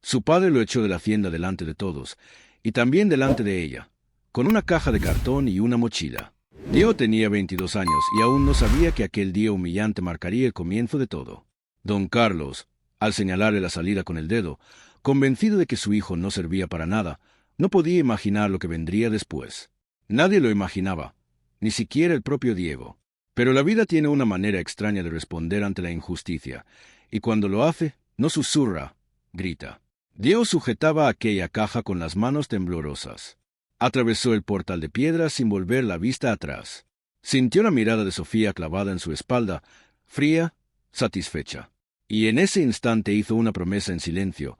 Su padre lo echó de la hacienda delante de todos, y también delante de ella, con una caja de cartón y una mochila. Diego tenía 22 años y aún no sabía que aquel día humillante marcaría el comienzo de todo. Don Carlos, al señalarle la salida con el dedo, convencido de que su hijo no servía para nada, no podía imaginar lo que vendría después. Nadie lo imaginaba, ni siquiera el propio Diego. Pero la vida tiene una manera extraña de responder ante la injusticia, y cuando lo hace, no susurra, grita. Diego sujetaba aquella caja con las manos temblorosas. Atravesó el portal de piedra sin volver la vista atrás. Sintió la mirada de Sofía clavada en su espalda, fría, satisfecha. Y en ese instante hizo una promesa en silencio,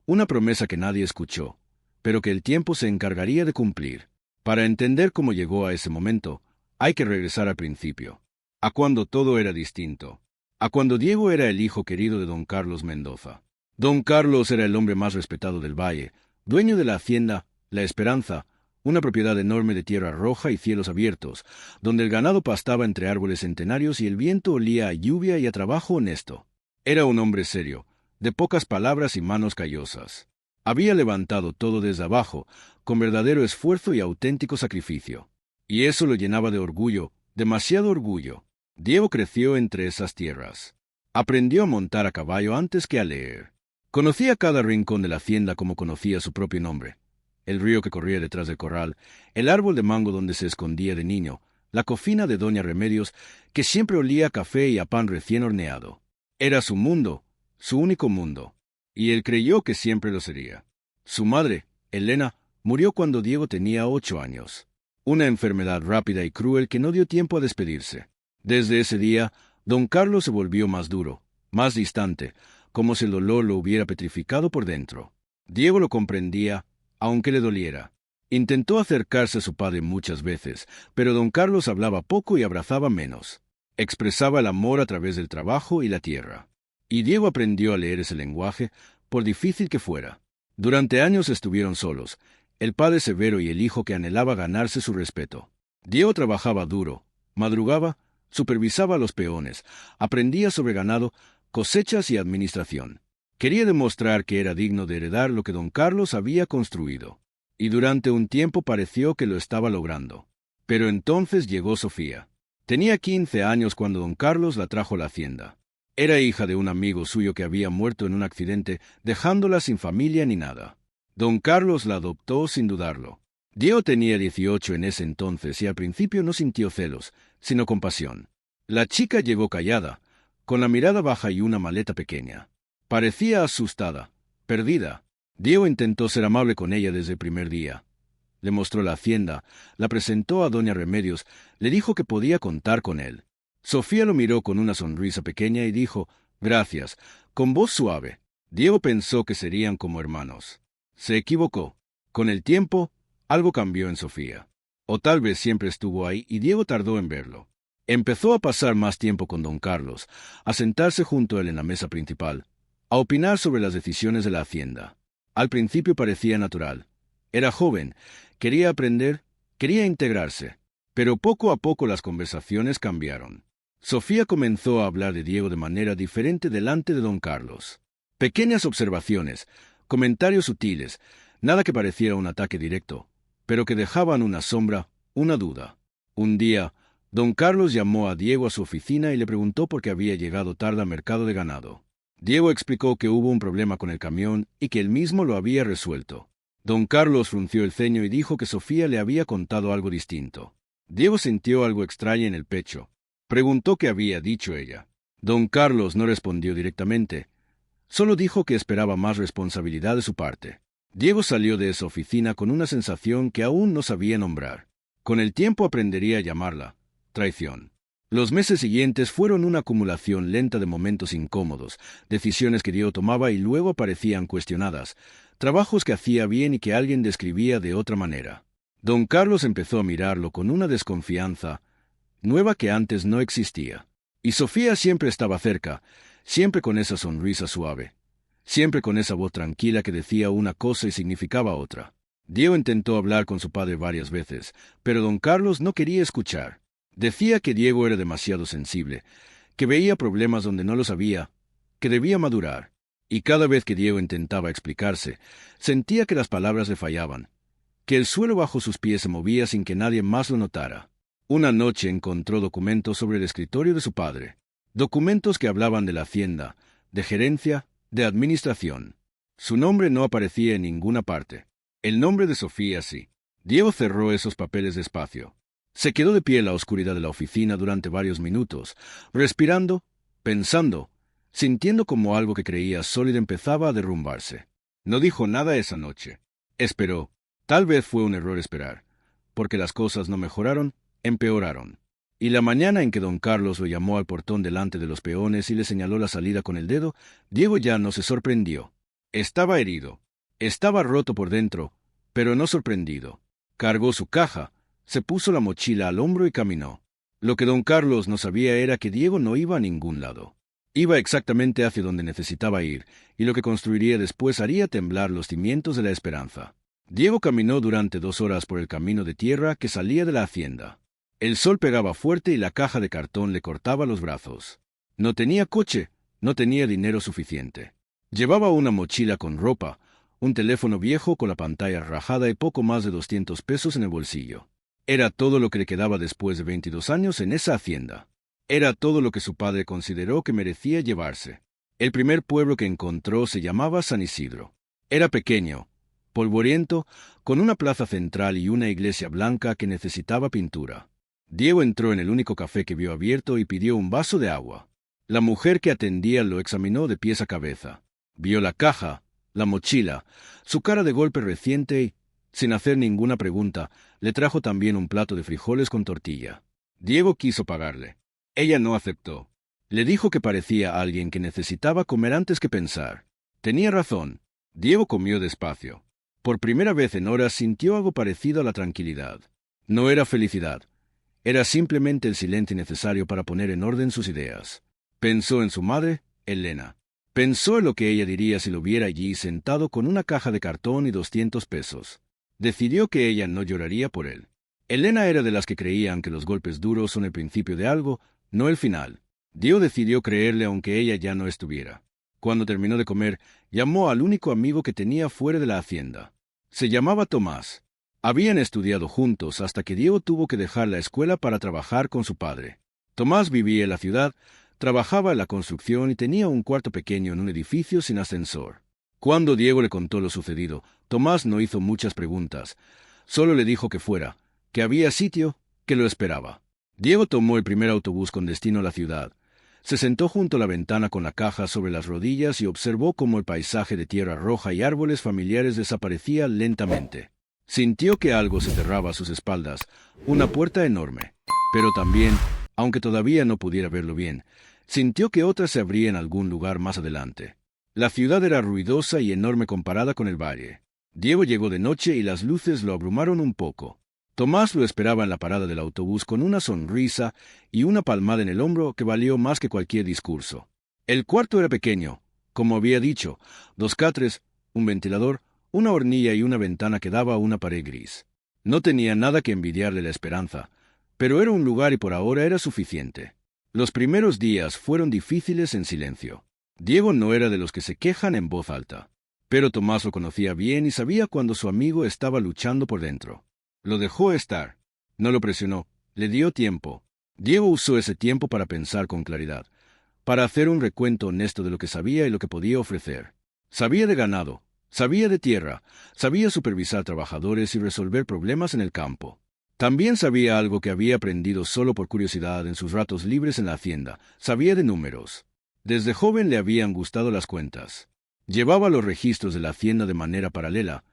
una promesa que nadie escuchó, pero que el tiempo se encargaría de cumplir. Para entender cómo llegó a ese momento, hay que regresar al principio, a cuando todo era distinto, a cuando Diego era el hijo querido de don Carlos Mendoza. Don Carlos era el hombre más respetado del valle, dueño de la hacienda La Esperanza, una propiedad enorme de tierra roja y cielos abiertos, donde el ganado pastaba entre árboles centenarios y el viento olía a lluvia y a trabajo honesto. Era un hombre serio, de pocas palabras y manos callosas. Había levantado todo desde abajo, con verdadero esfuerzo y auténtico sacrificio. Y eso lo llenaba de orgullo, demasiado orgullo. Diego creció entre esas tierras. Aprendió a montar a caballo antes que a leer. Conocía cada rincón de la hacienda como conocía su propio nombre. El río que corría detrás del corral, el árbol de mango donde se escondía de niño, la cocina de doña Remedios, que siempre olía a café y a pan recién horneado. Era su mundo, su único mundo, y él creyó que siempre lo sería. Su madre, Elena, murió cuando Diego tenía 8 años. Una enfermedad rápida y cruel que no dio tiempo a despedirse. Desde ese día, don Carlos se volvió más duro, más distante, como si el dolor lo hubiera petrificado por dentro. Diego lo comprendía, aunque le doliera. Intentó acercarse a su padre muchas veces, pero don Carlos hablaba poco y abrazaba menos. Expresaba el amor a través del trabajo y la tierra. Y Diego aprendió a leer ese lenguaje, por difícil que fuera. Durante años estuvieron solos, el padre severo y el hijo que anhelaba ganarse su respeto. Diego trabajaba duro, madrugaba, supervisaba a los peones, aprendía sobre ganado, cosechas y administración. Quería demostrar que era digno de heredar lo que don Carlos había construido. Y durante un tiempo pareció que lo estaba logrando. Pero entonces llegó Sofía. Tenía 15 años cuando don Carlos la trajo a la hacienda. Era hija de un amigo suyo que había muerto en un accidente, dejándola sin familia ni nada. Don Carlos la adoptó sin dudarlo. Diego tenía 18 en ese entonces y al principio no sintió celos, sino compasión. La chica llegó callada, con la mirada baja y una maleta pequeña. Parecía asustada, perdida. Diego intentó ser amable con ella desde el primer día. Le mostró la hacienda, la presentó a doña Remedios, le dijo que podía contar con él. Sofía lo miró con una sonrisa pequeña y dijo, «Gracias», con voz suave. Diego pensó que serían como hermanos. Se equivocó. Con el tiempo, algo cambió en Sofía. O tal vez siempre estuvo ahí y Diego tardó en verlo. Empezó a pasar más tiempo con don Carlos, a sentarse junto a él en la mesa principal, a opinar sobre las decisiones de la hacienda. Al principio parecía natural. Era joven, quería aprender, quería integrarse. Pero poco a poco las conversaciones cambiaron. Sofía comenzó a hablar de Diego de manera diferente delante de don Carlos. Pequeñas observaciones, comentarios sutiles, nada que pareciera un ataque directo, pero que dejaban una sombra, una duda. Un día, don Carlos llamó a Diego a su oficina y le preguntó por qué había llegado tarde al mercado de ganado. Diego explicó que hubo un problema con el camión y que él mismo lo había resuelto. Don Carlos frunció el ceño y dijo que Sofía le había contado algo distinto. Diego sintió algo extraño en el pecho. Preguntó qué había dicho ella. Don Carlos no respondió directamente. Solo dijo que esperaba más responsabilidad de su parte. Diego salió de esa oficina con una sensación que aún no sabía nombrar. Con el tiempo aprendería a llamarla traición. Los meses siguientes fueron una acumulación lenta de momentos incómodos, decisiones que Diego tomaba y luego aparecían cuestionadas, trabajos que hacía bien y que alguien describía de otra manera. Don Carlos empezó a mirarlo con una desconfianza nueva que antes no existía. Y Sofía siempre estaba cerca, siempre con esa sonrisa suave, siempre con esa voz tranquila que decía una cosa y significaba otra. Diego intentó hablar con su padre varias veces, pero don Carlos no quería escuchar. Decía que Diego era demasiado sensible, que veía problemas donde no los había, que debía madurar. Y cada vez que Diego intentaba explicarse, sentía que las palabras le fallaban, que el suelo bajo sus pies se movía sin que nadie más lo notara. Una noche encontró documentos sobre el escritorio de su padre, documentos que hablaban de la hacienda, de gerencia, de administración. Su nombre no aparecía en ninguna parte. El nombre de Sofía sí. Diego cerró esos papeles despacio. Se quedó de pie en la oscuridad de la oficina durante varios minutos, respirando, pensando, sintiendo como algo que creía sólido empezaba a derrumbarse. No dijo nada esa noche. Esperó. Tal vez fue un error esperar, porque las cosas no mejoraron, empeoraron. Y la mañana en que don Carlos lo llamó al portón delante de los peones y le señaló la salida con el dedo, Diego ya no se sorprendió. Estaba herido. Estaba roto por dentro, pero no sorprendido. Cargó su caja, se puso la mochila al hombro y caminó. Lo que don Carlos no sabía era que Diego no iba a ningún lado. Iba exactamente hacia donde necesitaba ir, y lo que construiría después haría temblar los cimientos de la esperanza. Diego caminó durante 2 horas por el camino de tierra que salía de la hacienda. El sol pegaba fuerte y la caja de cartón le cortaba los brazos. No tenía coche, no tenía dinero suficiente. Llevaba una mochila con ropa, un teléfono viejo con la pantalla rajada y poco más de 200 pesos en el bolsillo. Era todo lo que le quedaba después de 22 años en esa hacienda. Era todo lo que su padre consideró que merecía llevarse. El primer pueblo que encontró se llamaba San Isidro. Era pequeño, polvoriento, con una plaza central y una iglesia blanca que necesitaba pintura. Diego entró en el único café que vio abierto y pidió un vaso de agua. La mujer que atendía lo examinó de pies a cabeza. Vio la caja, la mochila, su cara de golpe reciente y, sin hacer ninguna pregunta, le trajo también un plato de frijoles con tortilla. Diego quiso pagarle. Ella no aceptó. Le dijo que parecía alguien que necesitaba comer antes que pensar. Tenía razón. Diego comió despacio. Por primera vez en horas sintió algo parecido a la tranquilidad. No era felicidad. Era simplemente el silencio necesario para poner en orden sus ideas. Pensó en su madre, Elena. Pensó en lo que ella diría si lo viera allí sentado con una caja de cartón y 200 pesos. Decidió que ella no lloraría por él. Elena era de las que creían que los golpes duros son el principio de algo, no el final. Diego decidió creerle aunque ella ya no estuviera. Cuando terminó de comer, llamó al único amigo que tenía fuera de la hacienda. Se llamaba Tomás. Habían estudiado juntos hasta que Diego tuvo que dejar la escuela para trabajar con su padre. Tomás vivía en la ciudad, trabajaba en la construcción y tenía un cuarto pequeño en un edificio sin ascensor. Cuando Diego le contó lo sucedido, Tomás no hizo muchas preguntas. Solo le dijo que fuera, que había sitio, que lo esperaba. Diego tomó el primer autobús con destino a la ciudad. Se sentó junto a la ventana con la caja sobre las rodillas y observó cómo el paisaje de tierra roja y árboles familiares desaparecía lentamente. Sintió que algo se cerraba a sus espaldas, una puerta enorme. Pero también, aunque todavía no pudiera verlo bien, sintió que otra se abría en algún lugar más adelante. La ciudad era ruidosa y enorme comparada con el valle. Diego llegó de noche y las luces lo abrumaron un poco. Tomás lo esperaba en la parada del autobús con una sonrisa y una palmada en el hombro que valió más que cualquier discurso. El cuarto era pequeño, como había dicho, 2 catres, un ventilador, una hornilla y una ventana que daba a una pared gris. No tenía nada que envidiarle la esperanza, pero era un lugar y por ahora era suficiente. Los primeros días fueron difíciles en silencio. Diego no era de los que se quejan en voz alta, pero Tomás lo conocía bien y sabía cuando su amigo estaba luchando por dentro. Lo dejó estar. No lo presionó. Le dio tiempo. Diego usó ese tiempo para pensar con claridad, para hacer un recuento honesto de lo que sabía y lo que podía ofrecer. Sabía de ganado, sabía de tierra, sabía supervisar trabajadores y resolver problemas en el campo. También sabía algo que había aprendido solo por curiosidad en sus ratos libres en la hacienda. Sabía de números. Desde joven le habían gustado las cuentas. Llevaba los registros de la hacienda de manera paralela,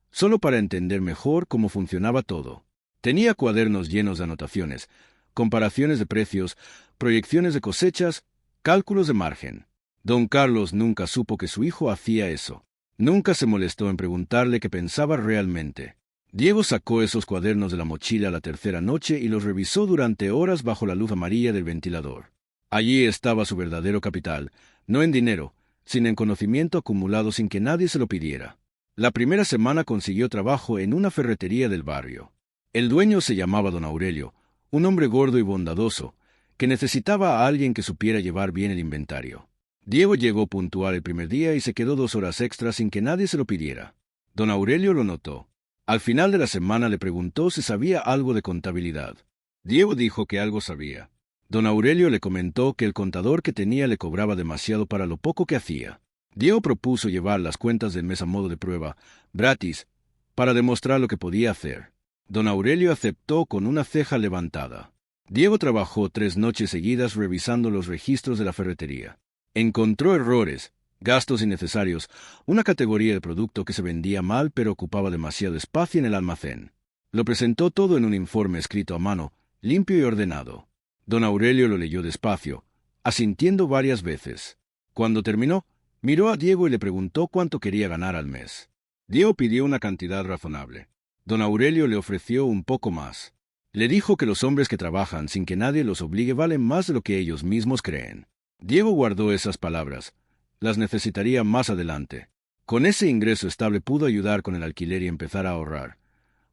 solo para entender mejor cómo funcionaba todo. Tenía cuadernos llenos de anotaciones, comparaciones de precios, proyecciones de cosechas, cálculos de margen. Don Carlos nunca supo que su hijo hacía eso. Nunca se molestó en preguntarle qué pensaba realmente. Diego sacó esos cuadernos de la mochila la tercera noche y los revisó durante horas bajo la luz amarilla del ventilador. Allí estaba su verdadero capital, no en dinero, sino en conocimiento acumulado sin que nadie se lo pidiera. La primera semana consiguió trabajo en una ferretería del barrio. El dueño se llamaba don Aurelio, un hombre gordo y bondadoso, que necesitaba a alguien que supiera llevar bien el inventario. Diego llegó puntual el primer día y se quedó 2 horas extras sin que nadie se lo pidiera. Don Aurelio lo notó. Al final de la semana le preguntó si sabía algo de contabilidad. Diego dijo que algo sabía. Don Aurelio le comentó que el contador que tenía le cobraba demasiado para lo poco que hacía. Diego propuso llevar las cuentas del mes a modo de prueba, gratis, para demostrar lo que podía hacer. Don Aurelio aceptó con una ceja levantada. Diego trabajó 3 noches seguidas revisando los registros de la ferretería. Encontró errores, gastos innecesarios, una categoría de producto que se vendía mal pero ocupaba demasiado espacio en el almacén. Lo presentó todo en un informe escrito a mano, limpio y ordenado. Don Aurelio lo leyó despacio, asintiendo varias veces. Cuando terminó, miró a Diego y le preguntó cuánto quería ganar al mes. Diego pidió una cantidad razonable. Don Aurelio le ofreció un poco más. Le dijo que los hombres que trabajan sin que nadie los obligue valen más de lo que ellos mismos creen. Diego guardó esas palabras. Las necesitaría más adelante. Con ese ingreso estable pudo ayudar con el alquiler y empezar a ahorrar.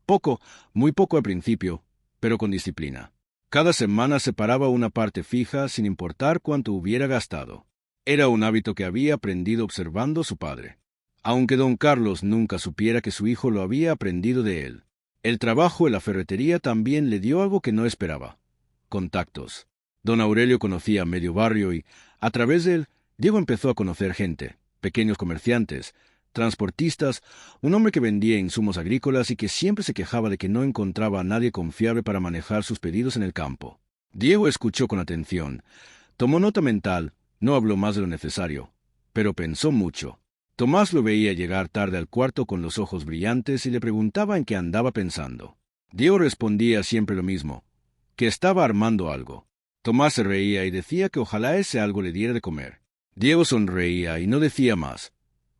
Poco, muy poco al principio, pero con disciplina. Cada semana separaba una parte fija sin importar cuánto hubiera gastado. Era un hábito que había aprendido observando a su padre. Aunque don Carlos nunca supiera que su hijo lo había aprendido de él. El trabajo en la ferretería también le dio algo que no esperaba: contactos. Don Aurelio conocía medio barrio y, a través de él, Diego empezó a conocer gente, pequeños comerciantes, transportistas, un hombre que vendía insumos agrícolas y que siempre se quejaba de que no encontraba a nadie confiable para manejar sus pedidos en el campo. Diego escuchó con atención, tomó nota mental, no habló más de lo necesario, pero pensó mucho. Tomás lo veía llegar tarde al cuarto con los ojos brillantes y le preguntaba en qué andaba pensando. Diego respondía siempre lo mismo, que estaba armando algo. Tomás se reía y decía que ojalá ese algo le diera de comer. Diego sonreía y no decía más,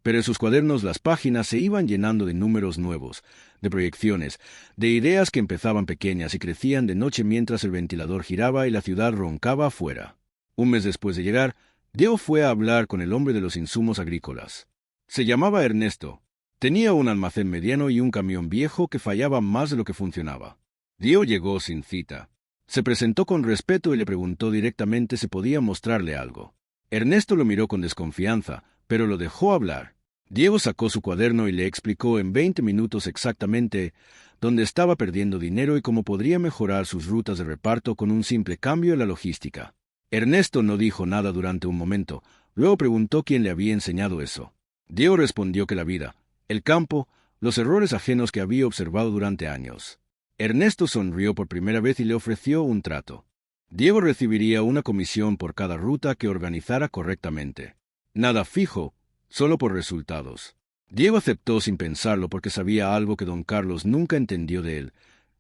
pero en sus cuadernos las páginas se iban llenando de números nuevos, de proyecciones, de ideas que empezaban pequeñas y crecían de noche mientras el ventilador giraba y la ciudad roncaba afuera. Un mes después de llegar, Diego fue a hablar con el hombre de los insumos agrícolas. Se llamaba Ernesto. Tenía un almacén mediano y un camión viejo que fallaba más de lo que funcionaba. Diego llegó sin cita. Se presentó con respeto y le preguntó directamente si podía mostrarle algo. Ernesto lo miró con desconfianza, pero lo dejó hablar. Diego sacó su cuaderno y le explicó en 20 minutos exactamente dónde estaba perdiendo dinero y cómo podría mejorar sus rutas de reparto con un simple cambio en la logística. Ernesto no dijo nada durante un momento, luego preguntó quién le había enseñado eso. Diego respondió que la vida, el campo, los errores ajenos que había observado durante años. Ernesto sonrió por primera vez y le ofreció un trato. Diego recibiría una comisión por cada ruta que organizara correctamente. Nada fijo, solo por resultados. Diego aceptó sin pensarlo porque sabía algo que don Carlos nunca entendió de él.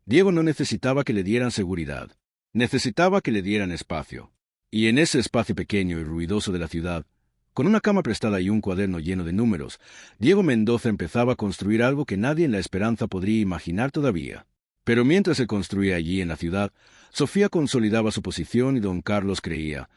Diego no necesitaba que le dieran seguridad. Necesitaba que le dieran espacio. Y en ese espacio pequeño y ruidoso de la ciudad, con una cama prestada y un cuaderno lleno de números, Diego Mendoza empezaba a construir algo que nadie en La Esperanza podría imaginar todavía. Pero mientras se construía allí en la ciudad, Sofía consolidaba su posición y don Carlos creía,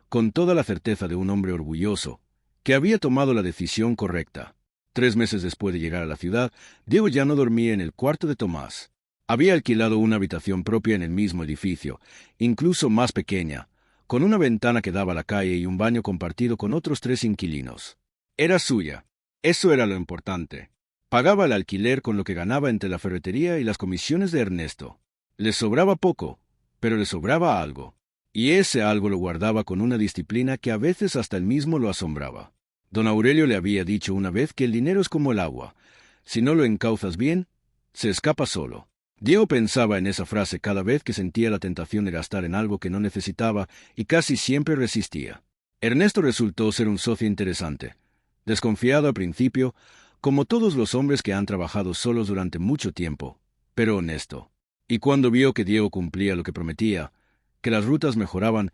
con toda la certeza de un hombre orgulloso, que había tomado la decisión correcta. 3 meses después de llegar a la ciudad, Diego ya no dormía en el cuarto de Tomás. Había alquilado una habitación propia en el mismo edificio, incluso más pequeña, con una ventana que daba a la calle y un baño compartido con otros 3 inquilinos. Era suya. Eso era lo importante. Pagaba el alquiler con lo que ganaba entre la ferretería y las comisiones de Ernesto. Le sobraba poco, pero le sobraba algo. Y ese algo lo guardaba con una disciplina que a veces hasta él mismo lo asombraba. Don Aurelio le había dicho una vez que el dinero es como el agua. Si no lo encauzas bien, se escapa solo. Diego pensaba en esa frase cada vez que sentía la tentación de gastar en algo que no necesitaba y casi siempre resistía. Ernesto resultó ser un socio interesante. Desconfiado al principio, como todos los hombres que han trabajado solos durante mucho tiempo, pero honesto. Y cuando vio que Diego cumplía lo que prometía, que las rutas mejoraban,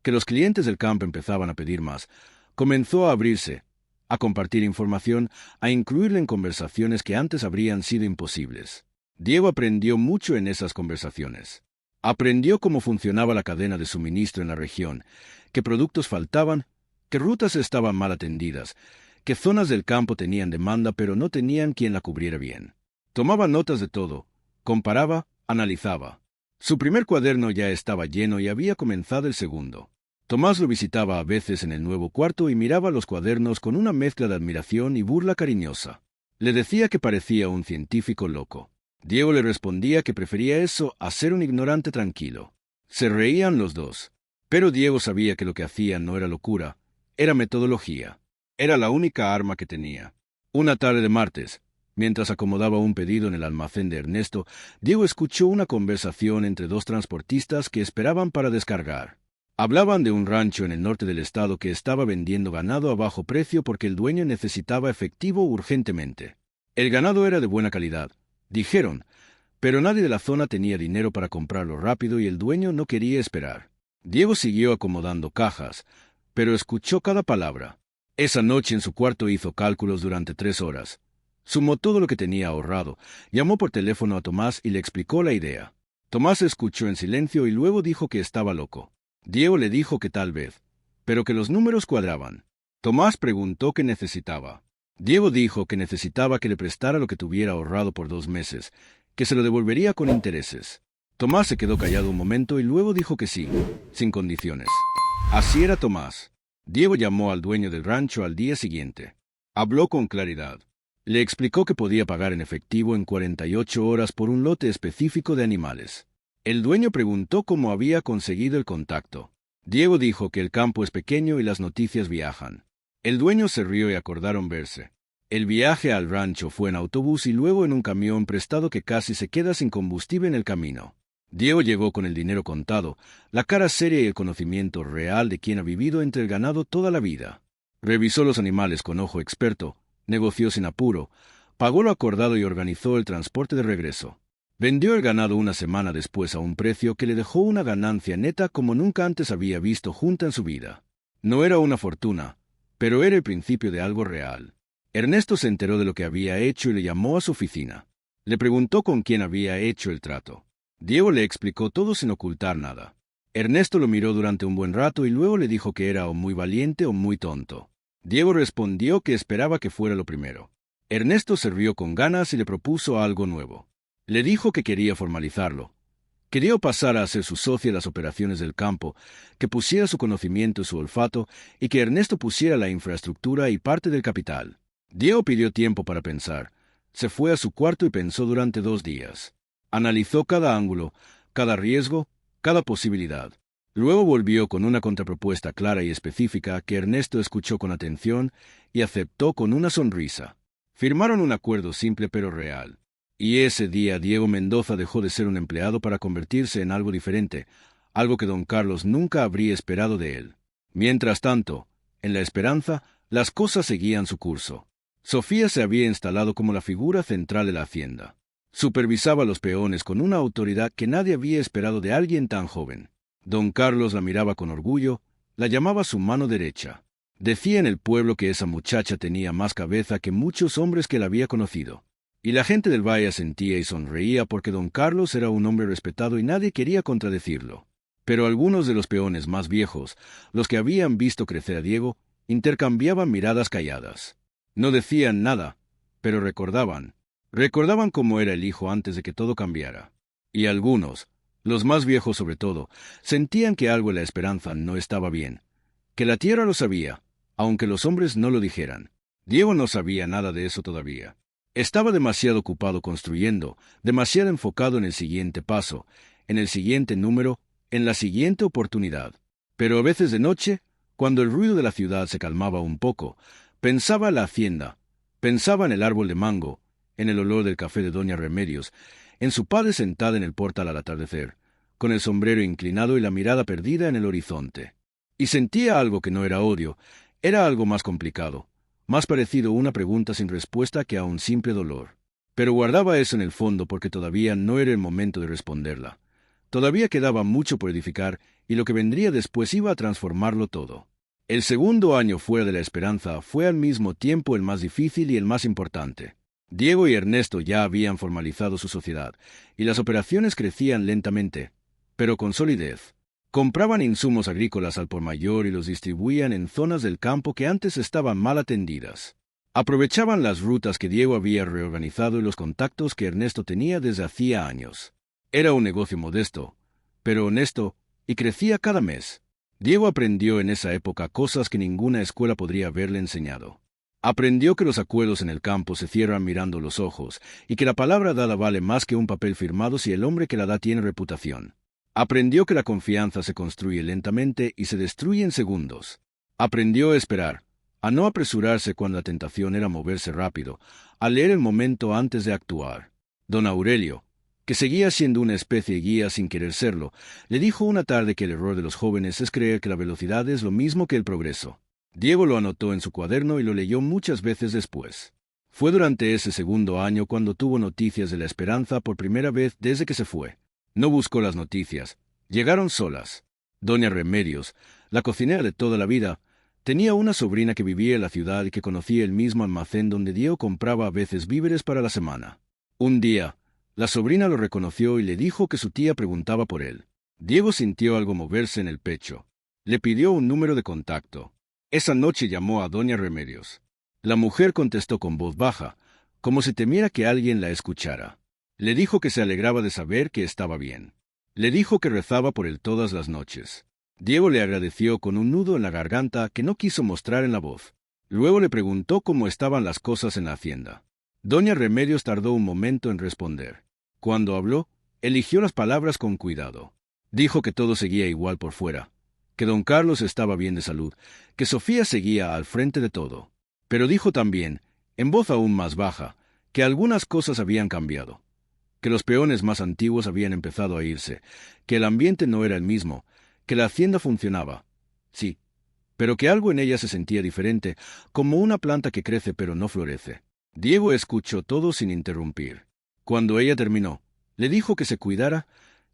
que los clientes del campo empezaban a pedir más, comenzó a abrirse, a compartir información, a incluirle en conversaciones que antes habrían sido imposibles. Diego aprendió mucho en esas conversaciones. Aprendió cómo funcionaba la cadena de suministro en la región, qué productos faltaban, qué rutas estaban mal atendidas, qué zonas del campo tenían demanda pero no tenían quien la cubriera bien. Tomaba notas de todo, comparaba, analizaba. Su primer cuaderno ya estaba lleno y había comenzado el segundo. Tomás lo visitaba a veces en el nuevo cuarto y miraba los cuadernos con una mezcla de admiración y burla cariñosa. Le decía que parecía un científico loco. Diego le respondía que prefería eso a ser un ignorante tranquilo. Se reían los dos. Pero Diego sabía que lo que hacía no era locura, era metodología. Era la única arma que tenía. Una tarde de martes, mientras acomodaba un pedido en el almacén de Ernesto, Diego escuchó una conversación entre dos transportistas que esperaban para descargar. Hablaban de un rancho en el norte del estado que estaba vendiendo ganado a bajo precio porque el dueño necesitaba efectivo urgentemente. El ganado era de buena calidad, dijeron, pero nadie de la zona tenía dinero para comprarlo rápido y el dueño no quería esperar. Diego siguió acomodando cajas, pero escuchó cada palabra. Esa noche en su cuarto hizo cálculos durante 3 horas. Sumó todo lo que tenía ahorrado, llamó por teléfono a Tomás y le explicó la idea. Tomás escuchó en silencio y luego dijo que estaba loco. Diego le dijo que tal vez, pero que los números cuadraban. Tomás preguntó qué necesitaba. Diego dijo que necesitaba que le prestara lo que tuviera ahorrado por 2 meses, que se lo devolvería con intereses. Tomás se quedó callado un momento y luego dijo que sí, sin condiciones. Así era Tomás. Diego llamó al dueño del rancho al día siguiente. Habló con claridad. Le explicó que podía pagar en efectivo en 48 horas por un lote específico de animales. El dueño preguntó cómo había conseguido el contacto. Diego dijo que el campo es pequeño y las noticias viajan. El dueño se rió y acordaron verse. El viaje al rancho fue en autobús y luego en un camión prestado que casi se queda sin combustible en el camino. Diego llegó con el dinero contado, la cara seria y el conocimiento real de quien ha vivido entre el ganado toda la vida. Revisó los animales con ojo experto, negoció sin apuro, pagó lo acordado y organizó el transporte de regreso. Vendió el ganado una semana después a un precio que le dejó una ganancia neta como nunca antes había visto junta en su vida. No era una fortuna, pero era el principio de algo real. Ernesto se enteró de lo que había hecho y le llamó a su oficina. Le preguntó con quién había hecho el trato. Diego le explicó todo sin ocultar nada. Ernesto lo miró durante un buen rato y luego le dijo que era o muy valiente o muy tonto. Diego respondió que esperaba que fuera lo primero. Ernesto se rió con ganas y le propuso algo nuevo. Le dijo que quería formalizarlo. Quería pasar a ser su socio en las operaciones del campo, que pusiera su conocimiento y su olfato, y que Ernesto pusiera la infraestructura y parte del capital. Diego pidió tiempo para pensar. Se fue a su cuarto y pensó durante 2 días. Analizó cada ángulo, cada riesgo, cada posibilidad. Luego volvió con una contrapropuesta clara y específica que Ernesto escuchó con atención y aceptó con una sonrisa. Firmaron un acuerdo simple pero real. Y ese día Diego Mendoza dejó de ser un empleado para convertirse en algo diferente, algo que don Carlos nunca habría esperado de él. Mientras tanto, en La Esperanza, las cosas seguían su curso. Sofía se había instalado como la figura central de la hacienda. Supervisaba a los peones con una autoridad que nadie había esperado de alguien tan joven. Don Carlos la miraba con orgullo, la llamaba su mano derecha. Decía en el pueblo que esa muchacha tenía más cabeza que muchos hombres que la había conocido. Y la gente del valle sentía y sonreía porque don Carlos era un hombre respetado y nadie quería contradecirlo. Pero algunos de los peones más viejos, los que habían visto crecer a Diego, intercambiaban miradas calladas. No decían nada, pero recordaban. Recordaban cómo era el hijo antes de que todo cambiara. Y algunos, los más viejos sobre todo, sentían que algo en La Esperanza no estaba bien, que la tierra lo sabía, aunque los hombres no lo dijeran. Diego no sabía nada de eso todavía. Estaba demasiado ocupado construyendo, demasiado enfocado en el siguiente paso, en el siguiente número, en la siguiente oportunidad. Pero a veces de noche, cuando el ruido de la ciudad se calmaba un poco, pensaba en la hacienda, pensaba en el árbol de mango, en el olor del café de doña Remedios, en su padre sentada en el portal al atardecer, con el sombrero inclinado y la mirada perdida en el horizonte. Y sentía algo que no era odio, era algo más complicado, más parecido a una pregunta sin respuesta que a un simple dolor. Pero guardaba eso en el fondo porque todavía no era el momento de responderla. Todavía quedaba mucho por edificar y lo que vendría después iba a transformarlo todo. El segundo año fuera de La Esperanza fue al mismo tiempo el más difícil y el más importante. Diego y Ernesto ya habían formalizado su sociedad, y las operaciones crecían lentamente, pero con solidez. Compraban insumos agrícolas al por mayor y los distribuían en zonas del campo que antes estaban mal atendidas. Aprovechaban las rutas que Diego había reorganizado y los contactos que Ernesto tenía desde hacía años. Era un negocio modesto, pero honesto, y crecía cada mes. Diego aprendió en esa época cosas que ninguna escuela podría haberle enseñado. Aprendió que los acuerdos en el campo se cierran mirando los ojos, y que la palabra dada vale más que un papel firmado si el hombre que la da tiene reputación. Aprendió que la confianza se construye lentamente y se destruye en segundos. Aprendió a esperar, a no apresurarse cuando la tentación era moverse rápido, a leer el momento antes de actuar. Don Aurelio, que seguía siendo una especie de guía sin querer serlo, le dijo una tarde que el error de los jóvenes es creer que la velocidad es lo mismo que el progreso. Diego lo anotó en su cuaderno y lo leyó muchas veces después. Fue durante ese segundo año cuando tuvo noticias de la esperanza por primera vez desde que se fue. No buscó las noticias, llegaron solas. Doña Remedios, la cocinera de toda la vida, tenía una sobrina que vivía en la ciudad y que conocía el mismo almacén donde Diego compraba a veces víveres para la semana. Un día, la sobrina lo reconoció y le dijo que su tía preguntaba por él. Diego sintió algo moverse en el pecho. Le pidió un número de contacto. Esa noche llamó a Doña Remedios. La mujer contestó con voz baja, como si temiera que alguien la escuchara. Le dijo que se alegraba de saber que estaba bien. Le dijo que rezaba por él todas las noches. Diego le agradeció con un nudo en la garganta que no quiso mostrar en la voz. Luego le preguntó cómo estaban las cosas en la hacienda. Doña Remedios tardó un momento en responder. Cuando habló, eligió las palabras con cuidado. Dijo que todo seguía igual por fuera, que don Carlos estaba bien de salud, que Sofía seguía al frente de todo. Pero dijo también, en voz aún más baja, que algunas cosas habían cambiado, que los peones más antiguos habían empezado a irse, que el ambiente no era el mismo, que la hacienda funcionaba. Sí, pero que algo en ella se sentía diferente, como una planta que crece pero no florece. Diego escuchó todo sin interrumpir. Cuando ella terminó, le dijo que se cuidara,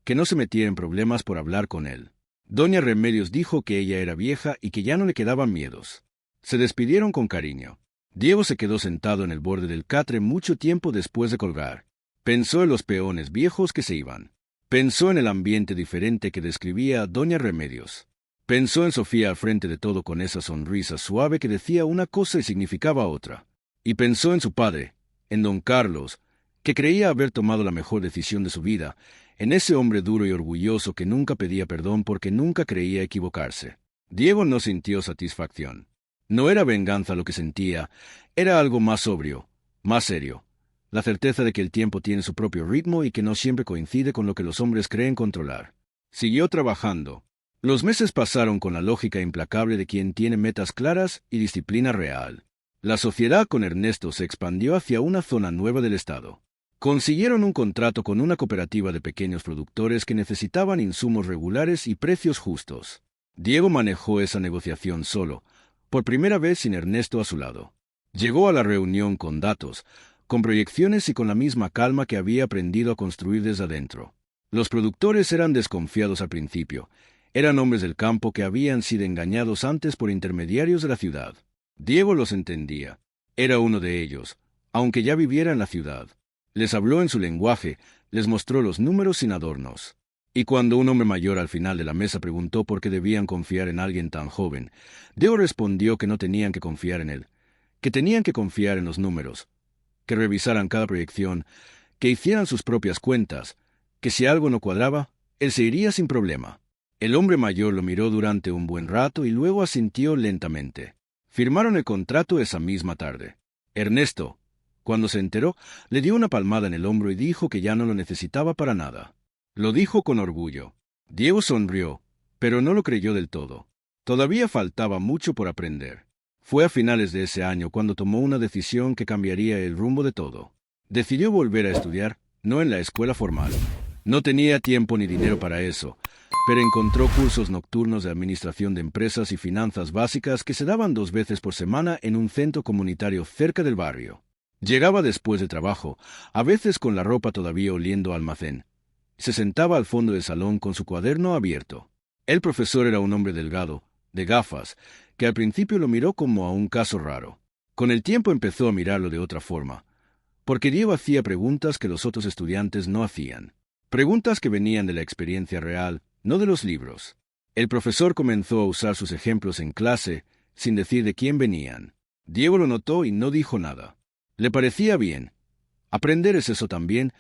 que no se metiera en problemas por hablar con él. Doña Remedios dijo que ella era vieja y que ya no le quedaban miedos. Se despidieron con cariño. Diego se quedó sentado en el borde del catre mucho tiempo después de colgar. Pensó en los peones viejos que se iban. Pensó en el ambiente diferente que describía Doña Remedios. Pensó en Sofía al frente de todo con esa sonrisa suave que decía una cosa y significaba otra. Y pensó en su padre, en don Carlos, que creía haber tomado la mejor decisión de su vida, en ese hombre duro y orgulloso que nunca pedía perdón porque nunca creía equivocarse. Diego no sintió satisfacción. No era venganza lo que sentía, era algo más sobrio, más serio. La certeza de que el tiempo tiene su propio ritmo y que no siempre coincide con lo que los hombres creen controlar. Siguió trabajando. Los meses pasaron con la lógica implacable de quien tiene metas claras y disciplina real. La sociedad con Ernesto se expandió hacia una zona nueva del estado. Consiguieron un contrato con una cooperativa de pequeños productores que necesitaban insumos regulares y precios justos. Diego manejó esa negociación solo, por primera vez sin Ernesto a su lado. Llegó a la reunión con datos, con proyecciones y con la misma calma que había aprendido a construir desde adentro. Los productores eran desconfiados al principio. Eran hombres del campo que habían sido engañados antes por intermediarios de la ciudad. Diego los entendía. Era uno de ellos, aunque ya viviera en la ciudad. Les habló en su lenguaje, les mostró los números sin adornos. Y cuando un hombre mayor al final de la mesa preguntó por qué debían confiar en alguien tan joven, Diego respondió que no tenían que confiar en él, que tenían que confiar en los números, que revisaran cada proyección, que hicieran sus propias cuentas, que si algo no cuadraba, él se iría sin problema. El hombre mayor lo miró durante un buen rato y luego asintió lentamente. Firmaron el contrato esa misma tarde. Ernesto, cuando se enteró, le dio una palmada en el hombro y dijo que ya no lo necesitaba para nada. Lo dijo con orgullo. Diego sonrió, pero no lo creyó del todo. Todavía faltaba mucho por aprender. Fue a finales de ese año cuando tomó una decisión que cambiaría el rumbo de todo. Decidió volver a estudiar, no en la escuela formal. No tenía tiempo ni dinero para eso, pero encontró cursos nocturnos de administración de empresas y finanzas básicas que se daban 2 veces por semana en un centro comunitario cerca del barrio. Llegaba después de trabajo, a veces con la ropa todavía oliendo a almacén. Se sentaba al fondo del salón con su cuaderno abierto. El profesor era un hombre delgado, de gafas, que al principio lo miró como a un caso raro. Con el tiempo empezó a mirarlo de otra forma, porque Diego hacía preguntas que los otros estudiantes no hacían. Preguntas que venían de la experiencia real, no de los libros. El profesor comenzó a usar sus ejemplos en clase, sin decir de quién venían. Diego lo notó y no dijo nada. Le parecía bien. Aprender es eso también,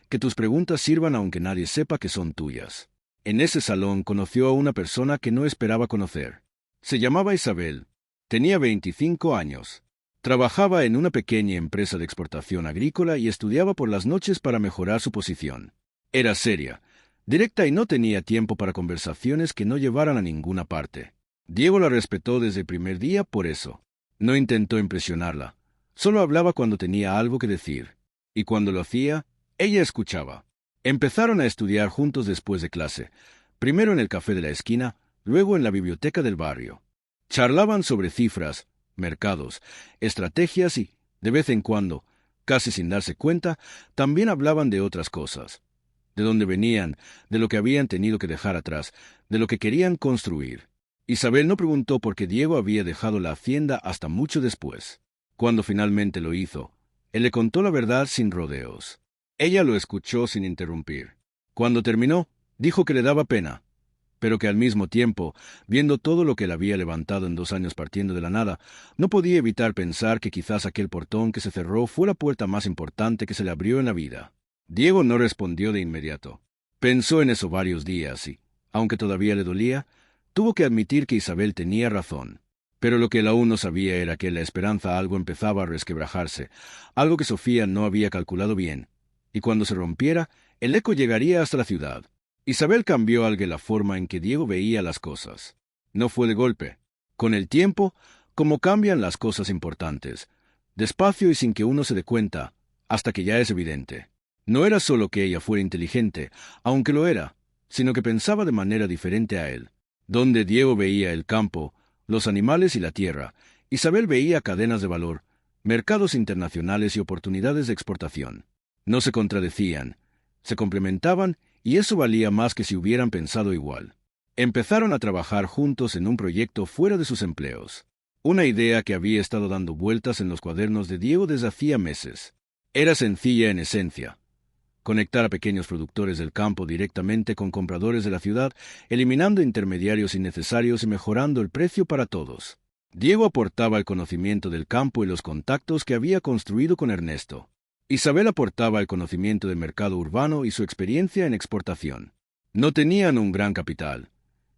que tus preguntas sirvan aunque nadie sepa que son tuyas. En ese salón conoció a una persona que no esperaba conocer. Se llamaba Isabel. Tenía 25 años. Trabajaba en una pequeña empresa de exportación agrícola y estudiaba por las noches para mejorar su posición. Era seria, directa y no tenía tiempo para conversaciones que no llevaran a ninguna parte. Diego la respetó desde el primer día por eso. No intentó impresionarla. Solo hablaba cuando tenía algo que decir. Y cuando lo hacía, ella escuchaba. Empezaron a estudiar juntos después de clase, primero en el café de la esquina, luego en la biblioteca del barrio. Charlaban sobre cifras, mercados, estrategias y, de vez en cuando, casi sin darse cuenta, también hablaban de otras cosas. De dónde venían, de lo que habían tenido que dejar atrás, de lo que querían construir. Isabel no preguntó por qué Diego había dejado la hacienda hasta mucho después. Cuando finalmente lo hizo, él le contó la verdad sin rodeos. Ella lo escuchó sin interrumpir. Cuando terminó, dijo que le daba pena, pero que al mismo tiempo, viendo todo lo que él había levantado en 2 años partiendo de la nada, no podía evitar pensar que quizás aquel portón que se cerró fue la puerta más importante que se le abrió en la vida. Diego no respondió de inmediato. Pensó en eso varios días y, aunque todavía le dolía, tuvo que admitir que Isabel tenía razón. Pero lo que él aún no sabía era que en la esperanza algo empezaba a resquebrajarse, algo que Sofía no había calculado bien. Y cuando se rompiera, el eco llegaría hasta la ciudad. Isabel cambió algo la forma en que Diego veía las cosas. No fue de golpe. Con el tiempo, como cambian las cosas importantes, despacio y sin que uno se dé cuenta, hasta que ya es evidente. No era solo que ella fuera inteligente, aunque lo era, sino que pensaba de manera diferente a él. Donde Diego veía el campo, los animales y la tierra, Isabel veía cadenas de valor, mercados internacionales y oportunidades de exportación. No se contradecían, se complementaban y eso valía más que si hubieran pensado igual. Empezaron a trabajar juntos en un proyecto fuera de sus empleos. Una idea que había estado dando vueltas en los cuadernos de Diego desde hacía meses. Era sencilla en esencia. Conectar a pequeños productores del campo directamente con compradores de la ciudad, eliminando intermediarios innecesarios y mejorando el precio para todos. Diego aportaba el conocimiento del campo y los contactos que había construido con Ernesto. Isabel aportaba el conocimiento del mercado urbano y su experiencia en exportación. No tenían un gran capital.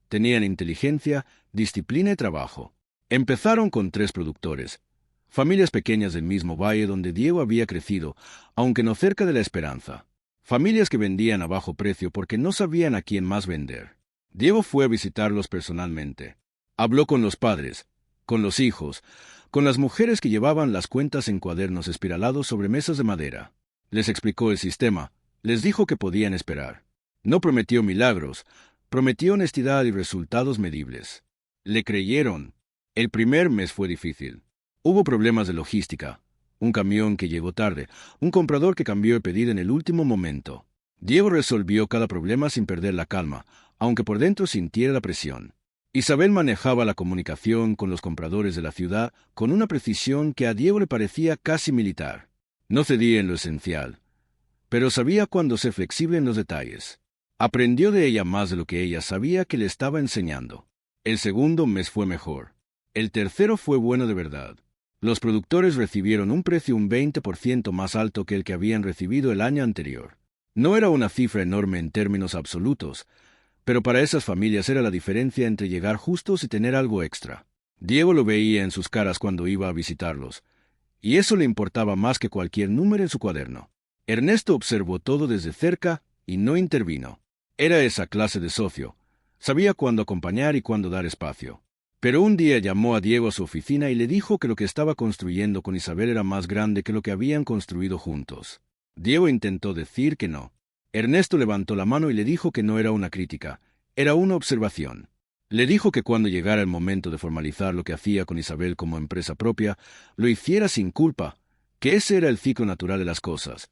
Tenían inteligencia, disciplina y trabajo. Empezaron con 3 productores, familias pequeñas del mismo valle donde Diego había crecido, aunque no cerca de la esperanza. Familias que vendían a bajo precio porque no sabían a quién más vender. Diego fue a visitarlos personalmente. Habló con los padres, con los hijos, con las mujeres que llevaban las cuentas en cuadernos espiralados sobre mesas de madera. Les explicó el sistema, les dijo que podían esperar. No prometió milagros, prometió honestidad y resultados medibles. Le creyeron. El primer mes fue difícil. Hubo problemas de logística, un camión que llegó tarde, un comprador que cambió el pedido en el último momento. Diego resolvió cada problema sin perder la calma, aunque por dentro sintiera la presión. Isabel manejaba la comunicación con los compradores de la ciudad con una precisión que a Diego le parecía casi militar. No cedía en lo esencial, pero sabía cuándo ser flexible en los detalles. Aprendió de ella más de lo que ella sabía que le estaba enseñando. El segundo mes fue mejor. El tercero fue bueno de verdad. Los productores recibieron un precio un 20% más alto que el que habían recibido el año anterior. No era una cifra enorme en términos absolutos, pero para esas familias era la diferencia entre llegar justos y tener algo extra. Diego lo veía en sus caras cuando iba a visitarlos, y eso le importaba más que cualquier número en su cuaderno. Ernesto observó todo desde cerca y no intervino. Era esa clase de socio. Sabía cuándo acompañar y cuándo dar espacio. Pero un día llamó a Diego a su oficina y le dijo que lo que estaba construyendo con Isabel era más grande que lo que habían construido juntos. Diego intentó decir que no. Ernesto levantó la mano y le dijo que no era una crítica, era una observación. Le dijo que cuando llegara el momento de formalizar lo que hacía con Isabel como empresa propia, lo hiciera sin culpa, que ese era el ciclo natural de las cosas,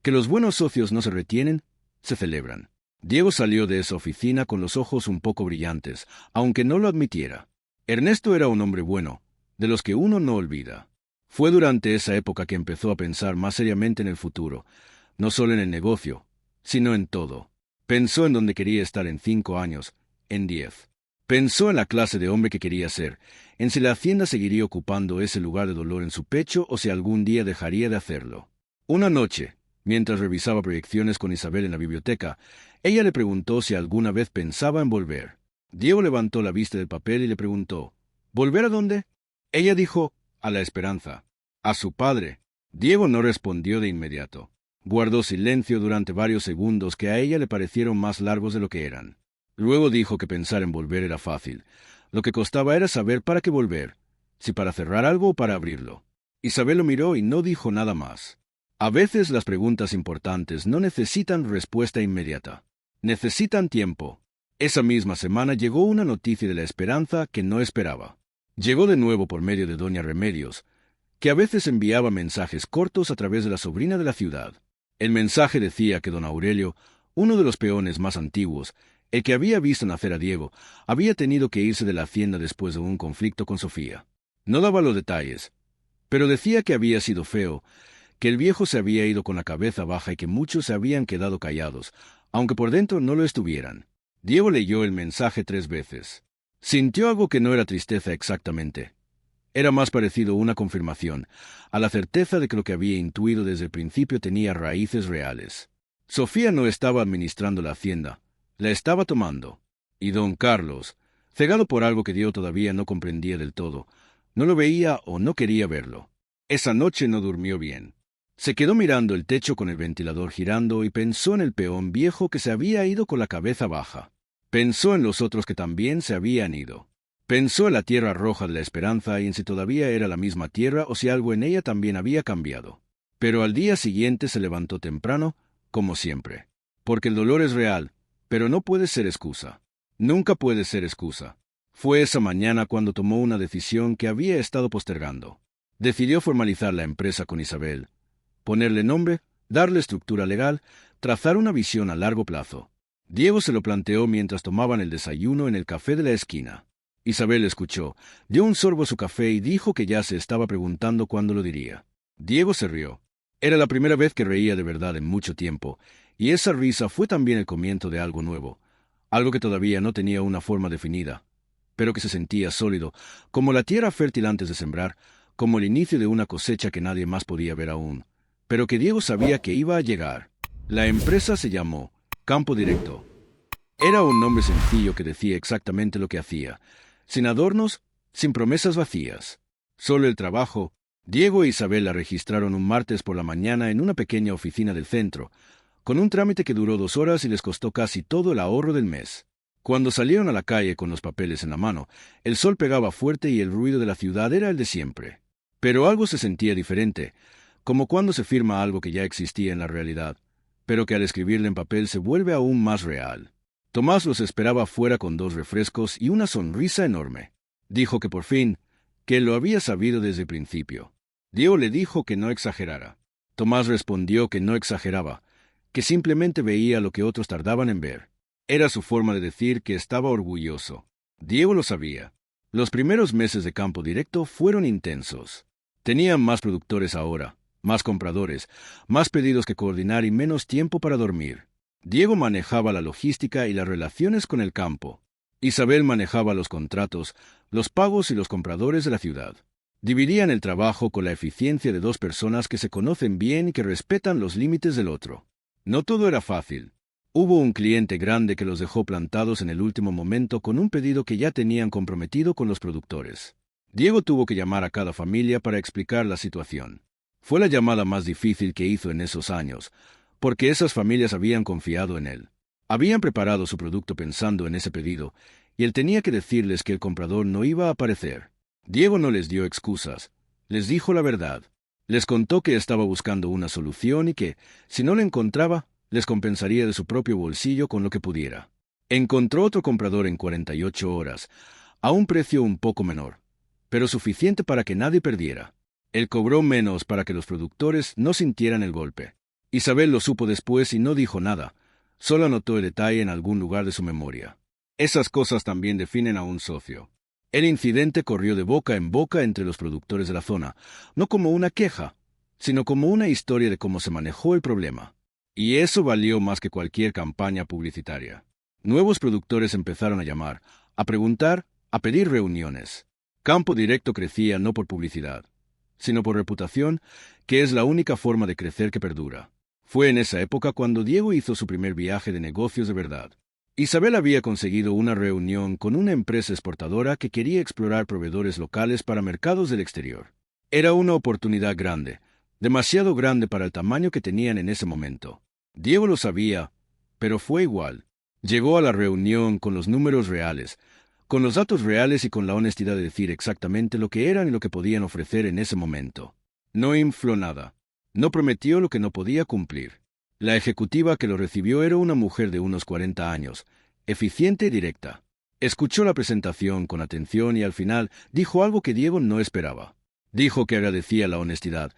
que los buenos socios no se retienen, se celebran. Diego salió de esa oficina con los ojos un poco brillantes, aunque no lo admitiera. Ernesto era un hombre bueno, de los que uno no olvida. Fue durante esa época que empezó a pensar más seriamente en el futuro, no solo en el negocio, sino en todo. Pensó en dónde quería estar en 5 años, en 10. Pensó en la clase de hombre que quería ser, en si la hacienda seguiría ocupando ese lugar de dolor en su pecho o si algún día dejaría de hacerlo. Una noche, Mientras revisaba proyecciones con Isabel en la biblioteca, ella le preguntó si alguna vez pensaba en volver. Diego levantó la vista del papel y le preguntó, ¿volver a dónde? Ella dijo, a la esperanza. A su padre. Diego no respondió de inmediato. Guardó silencio durante varios segundos que a ella le parecieron más largos de lo que eran. Luego dijo que pensar en volver era fácil. Lo que costaba era saber para qué volver, si para cerrar algo o para abrirlo. Isabel lo miró y no dijo nada más. A veces las preguntas importantes no necesitan respuesta inmediata. Necesitan tiempo. Esa misma semana llegó una noticia de la esperanza que no esperaba. Llegó de nuevo por medio de doña Remedios, que a veces enviaba mensajes cortos a través de la sobrina de la ciudad. El mensaje decía que don Aurelio, uno de los peones más antiguos, el que había visto nacer a Diego, había tenido que irse de la hacienda después de un conflicto con Sofía. No daba los detalles, pero decía que había sido feo, que el viejo se había ido con la cabeza baja y que muchos se habían quedado callados, aunque por dentro no lo estuvieran. Diego leyó el mensaje 3 veces. Sintió algo que no era tristeza exactamente. Era más parecido a una confirmación, a la certeza de que lo que había intuido desde el principio tenía raíces reales. Sofía no estaba administrando la hacienda, la estaba tomando. Y don Carlos, cegado por algo que Diego todavía no comprendía del todo, no lo veía o no quería verlo. Esa noche no durmió bien. Se quedó mirando el techo con el ventilador girando y pensó en el peón viejo que se había ido con la cabeza baja. Pensó en los otros que también se habían ido. Pensó en la tierra roja de la esperanza y en si todavía era la misma tierra o si algo en ella también había cambiado. Pero al día siguiente se levantó temprano, como siempre. Porque el dolor es real, pero no puede ser excusa. Nunca puede ser excusa. Fue esa mañana cuando tomó una decisión que había estado postergando. Decidió formalizar la empresa con Isabel, ponerle nombre, darle estructura legal, trazar una visión a largo plazo. Diego se lo planteó mientras tomaban el desayuno en el café de la esquina. Isabel escuchó, dio un sorbo a su café y dijo que ya se estaba preguntando cuándo lo diría. Diego se rió. Era la primera vez que reía de verdad en mucho tiempo, y esa risa fue también el comienzo de algo nuevo, algo que todavía no tenía una forma definida, pero que se sentía sólido, como la tierra fértil antes de sembrar, como el inicio de una cosecha que nadie más podía ver aún, pero que Diego sabía que iba a llegar. La empresa se llamó Campo Directo. Era un nombre sencillo que decía exactamente lo que hacía, sin adornos, sin promesas vacías. Solo el trabajo. Diego e Isabel la registraron un martes por la mañana en una pequeña oficina del centro, con un trámite que duró 2 horas y les costó casi todo el ahorro del mes. Cuando salieron a la calle con los papeles en la mano, el sol pegaba fuerte y el ruido de la ciudad era el de siempre. Pero algo se sentía diferente, como cuando se firma algo que ya existía en la realidad, pero que al escribirlo en papel se vuelve aún más real. Tomás los esperaba fuera con 2 refrescos y una sonrisa enorme. Dijo que por fin, que lo había sabido desde el principio. Diego le dijo que no exagerara. Tomás respondió que no exageraba, que simplemente veía lo que otros tardaban en ver. Era su forma de decir que estaba orgulloso. Diego lo sabía. Los primeros meses de Campo Directo fueron intensos. Tenían más productores ahora, más compradores, más pedidos que coordinar y menos tiempo para dormir. Diego manejaba la logística y las relaciones con el campo. Isabel manejaba los contratos, los pagos y los compradores de la ciudad. Dividían el trabajo con la eficiencia de 2 personas que se conocen bien y que respetan los límites del otro. No todo era fácil. Hubo un cliente grande que los dejó plantados en el último momento con un pedido que ya tenían comprometido con los productores. Diego tuvo que llamar a cada familia para explicar la situación. Fue la llamada más difícil que hizo en esos años, porque esas familias habían confiado en él. Habían preparado su producto pensando en ese pedido, y él tenía que decirles que el comprador no iba a aparecer. Diego no les dio excusas, les dijo la verdad. Les contó que estaba buscando una solución y que, si no la encontraba, les compensaría de su propio bolsillo con lo que pudiera. Encontró otro comprador en 48 horas, a un precio un poco menor, pero suficiente para que nadie perdiera. Él cobró menos para que los productores no sintieran el golpe. Isabel lo supo después y no dijo nada, solo anotó el detalle en algún lugar de su memoria. Esas cosas también definen a un socio. El incidente corrió de boca en boca entre los productores de la zona, no como una queja, sino como una historia de cómo se manejó el problema. Y eso valió más que cualquier campaña publicitaria. Nuevos productores empezaron a llamar, a preguntar, a pedir reuniones. Campo Directo crecía no por publicidad, sino por reputación, que es la única forma de crecer que perdura. Fue en esa época cuando Diego hizo su primer viaje de negocios de verdad. Isabel había conseguido una reunión con una empresa exportadora que quería explorar proveedores locales para mercados del exterior. Era una oportunidad grande, demasiado grande para el tamaño que tenían en ese momento. Diego lo sabía, pero fue igual. Llegó a la reunión con los números reales, con los datos reales y con la honestidad de decir exactamente lo que eran y lo que podían ofrecer en ese momento. No infló nada. No prometió lo que no podía cumplir. La ejecutiva que lo recibió era una mujer de unos 40 años, eficiente y directa. Escuchó la presentación con atención y al final dijo algo que Diego no esperaba. Dijo que agradecía la honestidad,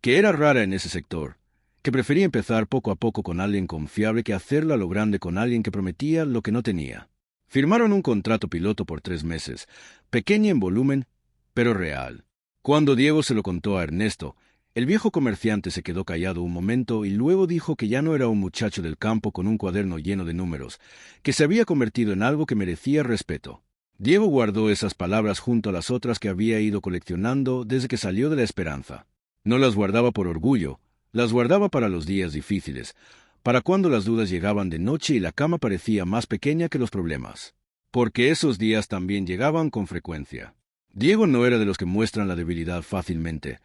que era rara en ese sector, que prefería empezar poco a poco con alguien confiable que hacerlo a lo grande con alguien que prometía lo que no tenía. Firmaron un contrato piloto por 3 meses, pequeño en volumen, pero real. Cuando Diego se lo contó a Ernesto, el viejo comerciante se quedó callado un momento y luego dijo que ya no era un muchacho del campo con un cuaderno lleno de números, que se había convertido en algo que merecía respeto. Diego guardó esas palabras junto a las otras que había ido coleccionando desde que salió de la Esperanza. No las guardaba por orgullo, las guardaba para los días difíciles, para cuando las dudas llegaban de noche y la cama parecía más pequeña que los problemas. Porque esos días también llegaban con frecuencia. Diego no era de los que muestran la debilidad fácilmente,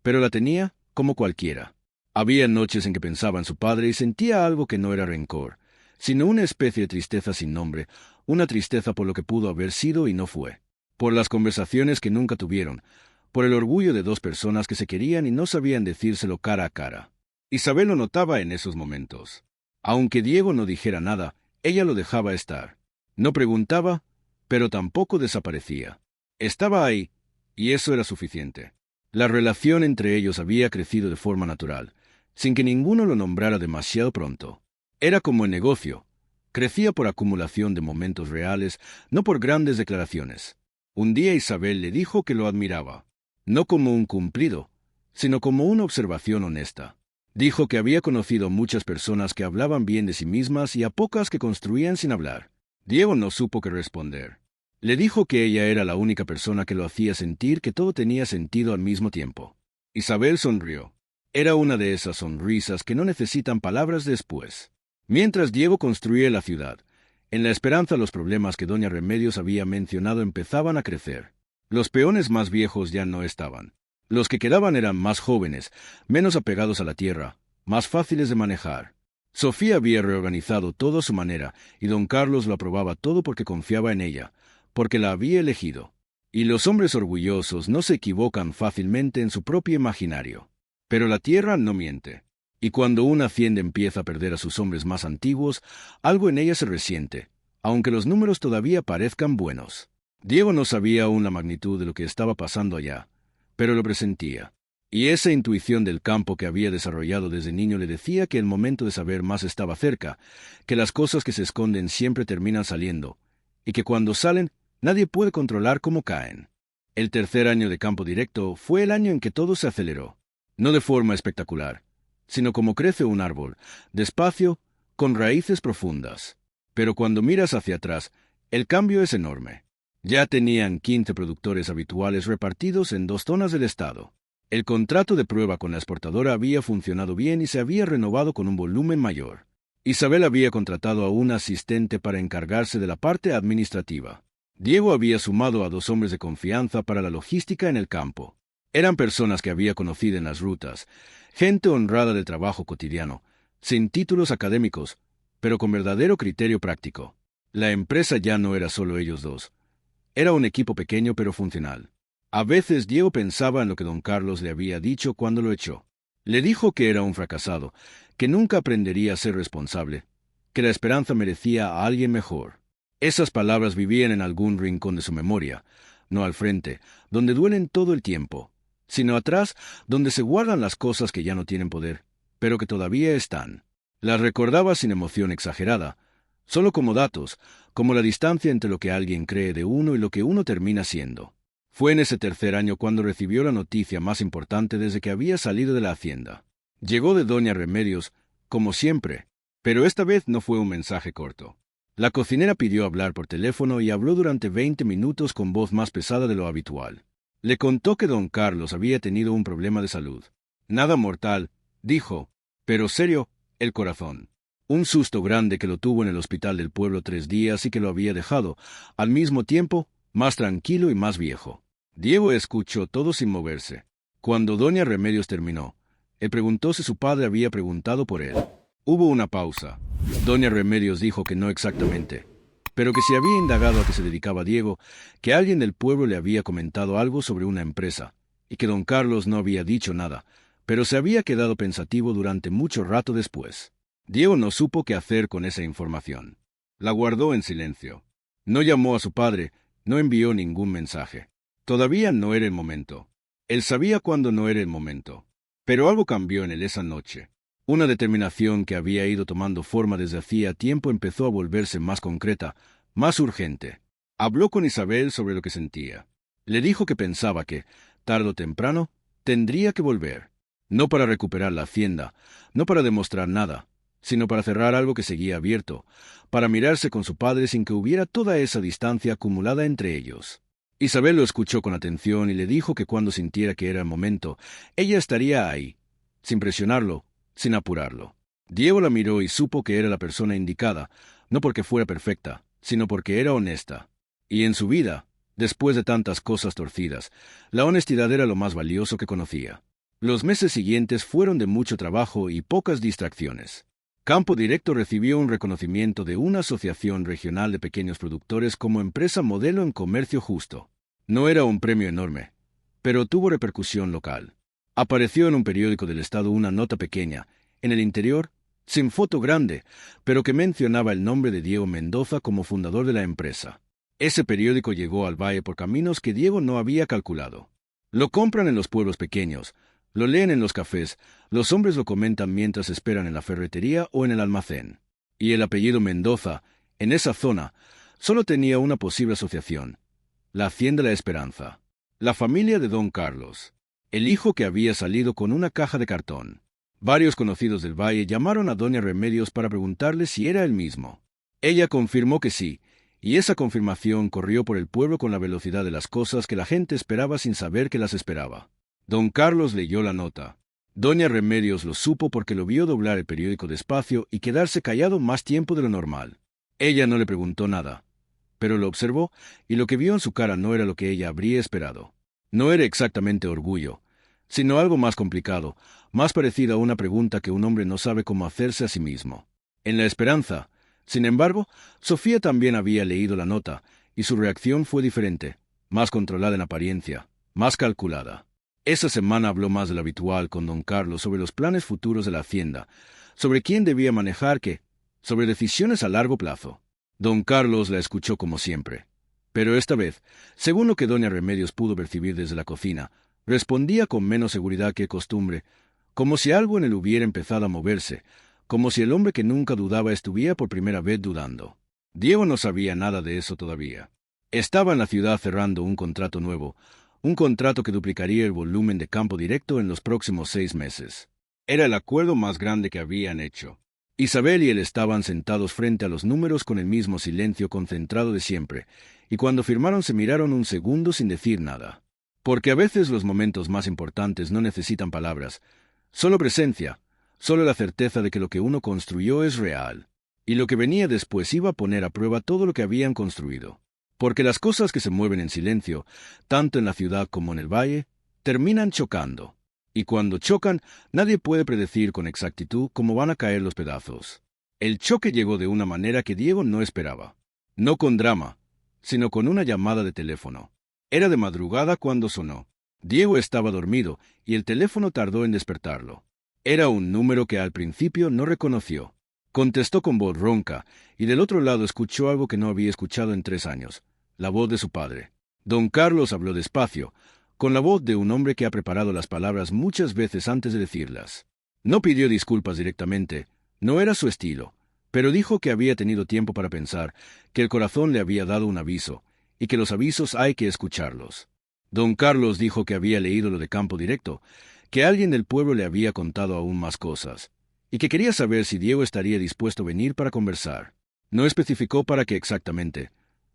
pero la tenía como cualquiera. Había noches en que pensaba en su padre y sentía algo que no era rencor, sino una especie de tristeza sin nombre, una tristeza por lo que pudo haber sido y no fue, por las conversaciones que nunca tuvieron, por el orgullo de dos personas que se querían y no sabían decírselo cara a cara. Isabel lo notaba en esos momentos. Aunque Diego no dijera nada, ella lo dejaba estar. No preguntaba, pero tampoco desaparecía. Estaba ahí, y eso era suficiente. La relación entre ellos había crecido de forma natural, sin que ninguno lo nombrara demasiado pronto. Era como el negocio. Crecía por acumulación de momentos reales, no por grandes declaraciones. Un día Isabel le dijo que lo admiraba, no como un cumplido, sino como una observación honesta. Dijo que había conocido muchas personas que hablaban bien de sí mismas y a pocas que construían sin hablar. Diego no supo qué responder. Le dijo que ella era la única persona que lo hacía sentir que todo tenía sentido al mismo tiempo. Isabel sonrió. Era una de esas sonrisas que no necesitan palabras después. Mientras Diego construía la ciudad, en la esperanza los problemas que doña Remedios había mencionado empezaban a crecer. Los peones más viejos ya no estaban. Los que quedaban eran más jóvenes, menos apegados a la tierra, más fáciles de manejar. Sofía había reorganizado todo a su manera, y don Carlos lo aprobaba todo porque confiaba en ella, porque la había elegido. Y los hombres orgullosos no se equivocan fácilmente en su propio imaginario. Pero la tierra no miente. Y cuando una hacienda empieza a perder a sus hombres más antiguos, algo en ella se resiente, aunque los números todavía parezcan buenos. Diego no sabía aún la magnitud de lo que estaba pasando allá, pero lo presentía. Y esa intuición del campo que había desarrollado desde niño le decía que el momento de saber más estaba cerca, que las cosas que se esconden siempre terminan saliendo, y que cuando salen, nadie puede controlar cómo caen. El tercer año de campo directo fue el año en que todo se aceleró. No de forma espectacular, sino como crece un árbol, despacio, con raíces profundas. Pero cuando miras hacia atrás, el cambio es enorme. Ya tenían 15 productores habituales repartidos en 2 zonas del estado. El contrato de prueba con la exportadora había funcionado bien y se había renovado con un volumen mayor. Isabel había contratado a un asistente para encargarse de la parte administrativa. Diego había sumado a 2 hombres de confianza para la logística en el campo. Eran personas que había conocido en las rutas, gente honrada del trabajo cotidiano, sin títulos académicos, pero con verdadero criterio práctico. La empresa ya no era solo ellos dos. Era un equipo pequeño pero funcional. A veces Diego pensaba en lo que don Carlos le había dicho cuando lo echó. Le dijo que era un fracasado, que nunca aprendería a ser responsable, que la esperanza merecía a alguien mejor. Esas palabras vivían en algún rincón de su memoria, no al frente, donde duelen todo el tiempo, sino atrás, donde se guardan las cosas que ya no tienen poder, pero que todavía están. Las recordaba sin emoción exagerada, solo como datos, como la distancia entre lo que alguien cree de uno y lo que uno termina siendo. Fue en ese tercer año cuando recibió la noticia más importante desde que había salido de la hacienda. Llegó de doña Remedios, como siempre, pero esta vez no fue un mensaje corto. La cocinera pidió hablar por teléfono y habló durante 20 minutos con voz más pesada de lo habitual. Le contó que don Carlos había tenido un problema de salud. Nada mortal, dijo, pero serio, el corazón. Un susto grande que lo tuvo en el hospital del pueblo 3 días y que lo había dejado, al mismo tiempo, más tranquilo y más viejo. Diego escuchó todo sin moverse. Cuando doña Remedios terminó, él preguntó si su padre había preguntado por él. Hubo una pausa. Doña Remedios dijo que no exactamente, pero que si había indagado a qué se dedicaba Diego, que alguien del pueblo le había comentado algo sobre una empresa, y que don Carlos no había dicho nada, pero se había quedado pensativo durante mucho rato después. Diego no supo qué hacer con esa información. La guardó en silencio. No llamó a su padre, no envió ningún mensaje. Todavía no era el momento. Él sabía cuándo no era el momento. Pero algo cambió en él esa noche. Una determinación que había ido tomando forma desde hacía tiempo empezó a volverse más concreta, más urgente. Habló con Isabel sobre lo que sentía. Le dijo que pensaba que, tarde o temprano, tendría que volver. No para recuperar la hacienda, no para demostrar nada, sino para cerrar algo que seguía abierto, para mirarse con su padre sin que hubiera toda esa distancia acumulada entre ellos. Isabel lo escuchó con atención y le dijo que cuando sintiera que era el momento, ella estaría ahí, sin presionarlo, sin apurarlo. Diego la miró y supo que era la persona indicada, no porque fuera perfecta, sino porque era honesta. Y en su vida, después de tantas cosas torcidas, la honestidad era lo más valioso que conocía. Los meses siguientes fueron de mucho trabajo y pocas distracciones. Campo Directo recibió un reconocimiento de una asociación regional de pequeños productores como empresa modelo en comercio justo. No era un premio enorme, pero tuvo repercusión local. Apareció en un periódico del estado una nota pequeña, en el interior, sin foto grande, pero que mencionaba el nombre de Diego Mendoza como fundador de la empresa. Ese periódico llegó al valle por caminos que Diego no había calculado. Lo compran en los pueblos pequeños, lo leen en los cafés, los hombres lo comentan mientras esperan en la ferretería o en el almacén. Y el apellido Mendoza, en esa zona, solo tenía una posible asociación: la Hacienda La Esperanza. La familia de don Carlos. El hijo que había salido con una caja de cartón. Varios conocidos del valle llamaron a doña Remedios para preguntarle si era el mismo. Ella confirmó que sí, y esa confirmación corrió por el pueblo con la velocidad de las cosas que la gente esperaba sin saber que las esperaba. Don Carlos leyó la nota. Doña Remedios lo supo porque lo vio doblar el periódico despacio y quedarse callado más tiempo de lo normal. Ella no le preguntó nada, pero lo observó, y lo que vio en su cara no era lo que ella habría esperado. No era exactamente orgullo, sino algo más complicado, más parecido a una pregunta que un hombre no sabe cómo hacerse a sí mismo. En La Esperanza, sin embargo, Sofía también había leído la nota, y su reacción fue diferente, más controlada en apariencia, más calculada. Esa semana habló más de lo habitual con don Carlos sobre los planes futuros de la hacienda, sobre quién debía manejar qué, sobre decisiones a largo plazo. Don Carlos la escuchó como siempre, pero esta vez, según lo que doña Remedios pudo percibir desde la cocina, respondía con menos seguridad que costumbre, como si algo en él hubiera empezado a moverse, como si el hombre que nunca dudaba estuviera por primera vez dudando. Diego no sabía nada de eso todavía. Estaba en la ciudad cerrando un contrato nuevo, un contrato que duplicaría el volumen de Campo Directo en los próximos 6 meses. Era el acuerdo más grande que habían hecho. Isabel y él estaban sentados frente a los números con el mismo silencio concentrado de siempre, y cuando firmaron se miraron un segundo sin decir nada. Porque a veces los momentos más importantes no necesitan palabras, solo presencia, solo la certeza de que lo que uno construyó es real, y lo que venía después iba a poner a prueba todo lo que habían construido. Porque las cosas que se mueven en silencio, tanto en la ciudad como en el valle, terminan chocando. Y cuando chocan, nadie puede predecir con exactitud cómo van a caer los pedazos. El choque llegó de una manera que Diego no esperaba. No con drama, sino con una llamada de teléfono. Era de madrugada cuando sonó. Diego estaba dormido y el teléfono tardó en despertarlo. Era un número que al principio no reconoció. Contestó con voz ronca, y del otro lado escuchó algo que no había escuchado en 3 años, la voz de su padre. Don Carlos habló despacio, con la voz de un hombre que ha preparado las palabras muchas veces antes de decirlas. No pidió disculpas directamente, no era su estilo, pero dijo que había tenido tiempo para pensar, que el corazón le había dado un aviso, y que los avisos hay que escucharlos. Don Carlos dijo que había leído lo de Campo Directo, que alguien del pueblo le había contado aún más cosas, y que quería saber si Diego estaría dispuesto a venir para conversar. No especificó para qué exactamente,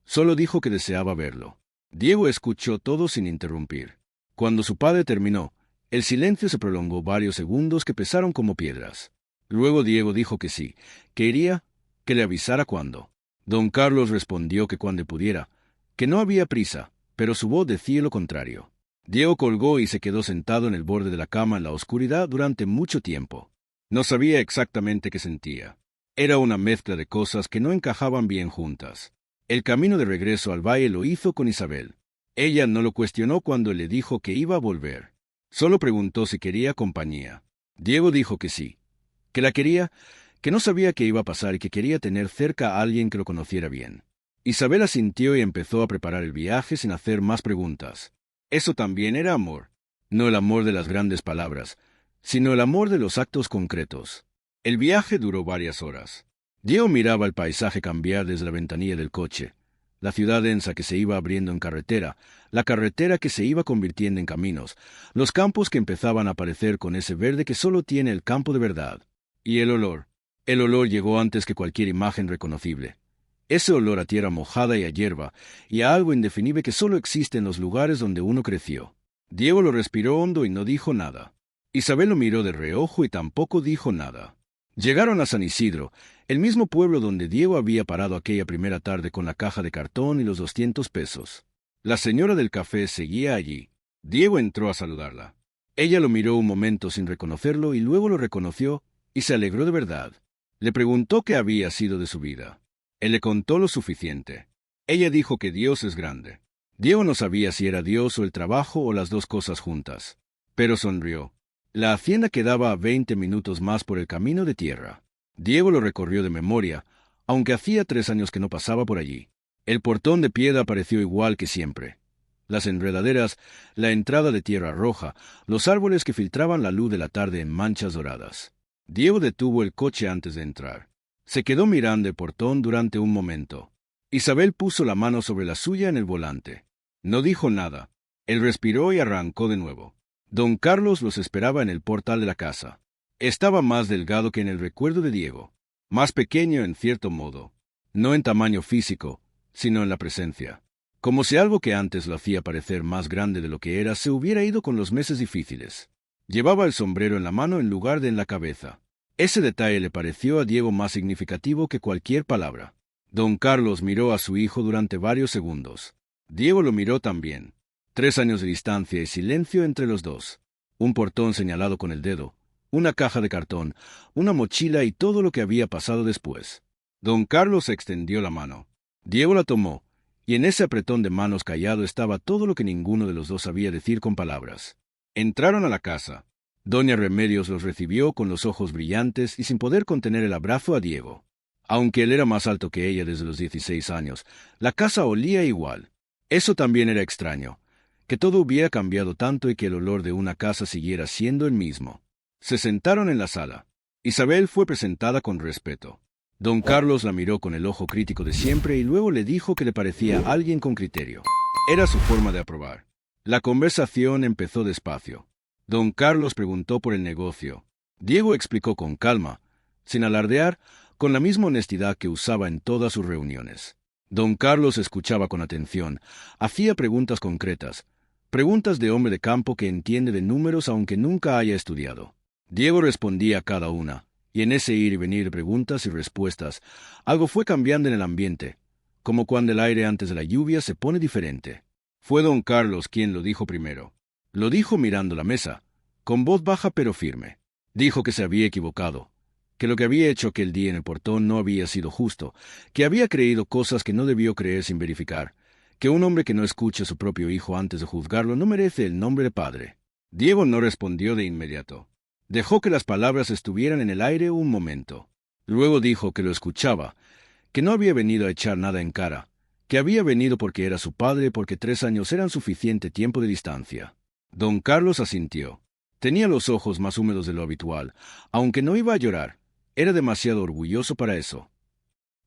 solo dijo que deseaba verlo. Diego escuchó todo sin interrumpir. Cuando su padre terminó, el silencio se prolongó varios segundos que pesaron como piedras. Luego Diego dijo que sí, que iría, que le avisara cuándo. Don Carlos respondió que cuando pudiera, que no había prisa, pero su voz decía lo contrario. Diego colgó y se quedó sentado en el borde de la cama en la oscuridad durante mucho tiempo. No sabía exactamente qué sentía. Era una mezcla de cosas que no encajaban bien juntas. El camino de regreso al valle lo hizo con Isabel. Ella no lo cuestionó cuando le dijo que iba a volver. Solo preguntó si quería compañía. Diego dijo que sí, que la quería, que no sabía qué iba a pasar y que quería tener cerca a alguien que lo conociera bien. Isabel asintió y empezó a preparar el viaje sin hacer más preguntas. Eso también era amor. No el amor de las grandes palabras, sino el amor de los actos concretos. El viaje duró varias horas. Diego miraba el paisaje cambiar desde la ventanilla del coche, la ciudad densa que se iba abriendo en carretera, la carretera que se iba convirtiendo en caminos, los campos que empezaban a aparecer con ese verde que solo tiene el campo de verdad. Y el olor. El olor llegó antes que cualquier imagen reconocible. Ese olor a tierra mojada y a hierba, y a algo indefinible que solo existe en los lugares donde uno creció. Diego lo respiró hondo y no dijo nada. Isabel lo miró de reojo y tampoco dijo nada. Llegaron a San Isidro, el mismo pueblo donde Diego había parado aquella primera tarde con la caja de cartón y los 200 pesos. La señora del café seguía allí. Diego entró a saludarla. Ella lo miró un momento sin reconocerlo y luego lo reconoció y se alegró de verdad. Le preguntó qué había sido de su vida. Él le contó lo suficiente. Ella dijo que Dios es grande. Diego no sabía si era Dios o el trabajo o las dos cosas juntas. Pero sonrió. La hacienda quedaba a 20 minutos más por el camino de tierra. Diego lo recorrió de memoria, aunque hacía 3 años que no pasaba por allí. El portón de piedra pareció igual que siempre. Las enredaderas, la entrada de tierra roja, los árboles que filtraban la luz de la tarde en manchas doradas. Diego detuvo el coche antes de entrar. Se quedó mirando el portón durante un momento. Isabel puso la mano sobre la suya en el volante. No dijo nada. Él respiró y arrancó de nuevo. Don Carlos los esperaba en el portal de la casa. Estaba más delgado que en el recuerdo de Diego, más pequeño en cierto modo, no en tamaño físico, sino en la presencia. Como si algo que antes lo hacía parecer más grande de lo que era se hubiera ido con los meses difíciles. Llevaba el sombrero en la mano en lugar de en la cabeza. Ese detalle le pareció a Diego más significativo que cualquier palabra. Don Carlos miró a su hijo durante varios segundos. Diego lo miró también. 3 años de distancia y silencio entre los dos. Un portón señalado con el dedo, una caja de cartón, una mochila y todo lo que había pasado después. Don Carlos extendió la mano. Diego la tomó, y en ese apretón de manos callado estaba todo lo que ninguno de los dos sabía decir con palabras. Entraron a la casa. Doña Remedios los recibió con los ojos brillantes y sin poder contener el abrazo a Diego. Aunque él era más alto que ella desde los 16 años, la casa olía igual. Eso también era extraño, que todo hubiera cambiado tanto y que el olor de una casa siguiera siendo el mismo. Se sentaron en la sala. Isabel fue presentada con respeto. Don Carlos la miró con el ojo crítico de siempre y luego le dijo que le parecía alguien con criterio. Era su forma de aprobar. La conversación empezó despacio. Don Carlos preguntó por el negocio. Diego explicó con calma, sin alardear, con la misma honestidad que usaba en todas sus reuniones. Don Carlos escuchaba con atención, hacía preguntas concretas, preguntas de hombre de campo que entiende de números aunque nunca haya estudiado. Diego respondía a cada una, y en ese ir y venir de preguntas y respuestas, algo fue cambiando en el ambiente, como cuando el aire antes de la lluvia se pone diferente. Fue don Carlos quien lo dijo primero. Lo dijo mirando la mesa, con voz baja pero firme. Dijo que se había equivocado, que lo que había hecho aquel día en el portón no había sido justo, que había creído cosas que no debió creer sin verificar, que un hombre que no escucha a su propio hijo antes de juzgarlo no merece el nombre de padre. Diego no respondió de inmediato. Dejó que las palabras estuvieran en el aire un momento. Luego dijo que lo escuchaba, que no había venido a echar nada en cara, que había venido porque era su padre y porque 3 años eran suficiente tiempo de distancia. Don Carlos asintió. Tenía los ojos más húmedos de lo habitual, aunque no iba a llorar. Era demasiado orgulloso para eso.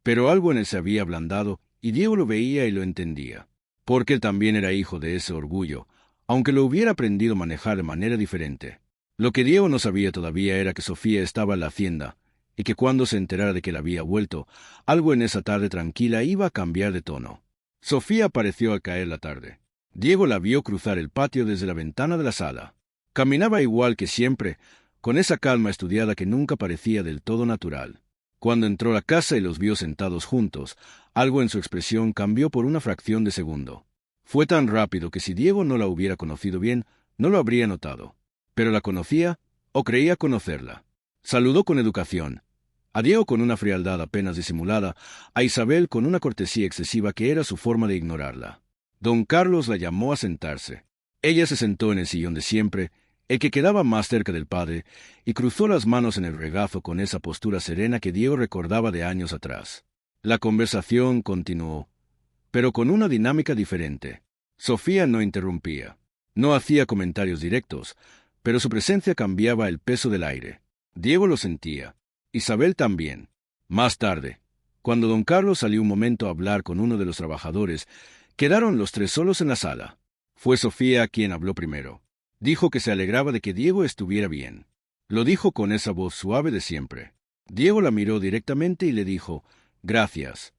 Pero algo en él se había ablandado, y Diego lo veía y lo entendía. Porque él también era hijo de ese orgullo, aunque lo hubiera aprendido a manejar de manera diferente. Lo que Diego no sabía todavía era que Sofía estaba en la hacienda, y que cuando se enterara de que él había vuelto, algo en esa tarde tranquila iba a cambiar de tono. Sofía apareció al caer la tarde. Diego la vio cruzar el patio desde la ventana de la sala. Caminaba igual que siempre, con esa calma estudiada que nunca parecía del todo natural. Cuando entró a la casa y los vio sentados juntos, algo en su expresión cambió por una fracción de segundo. Fue tan rápido que si Diego no la hubiera conocido bien, no lo habría notado. Pero la conocía, o creía conocerla. Saludó con educación. A Diego con una frialdad apenas disimulada, a Isabel con una cortesía excesiva que era su forma de ignorarla. Don Carlos la llamó a sentarse. Ella se sentó en el sillón de siempre, el que quedaba más cerca del padre, y cruzó las manos en el regazo con esa postura serena que Diego recordaba de años atrás. La conversación continuó, pero con una dinámica diferente. Sofía no interrumpía. No hacía comentarios directos, pero su presencia cambiaba el peso del aire. Diego lo sentía. Isabel también. Más tarde, cuando don Carlos salió un momento a hablar con uno de los trabajadores, quedaron los tres solos en la sala. Fue Sofía quien habló primero. Dijo que se alegraba de que Diego estuviera bien. Lo dijo con esa voz suave de siempre. Diego la miró directamente y le dijo, «Gracias».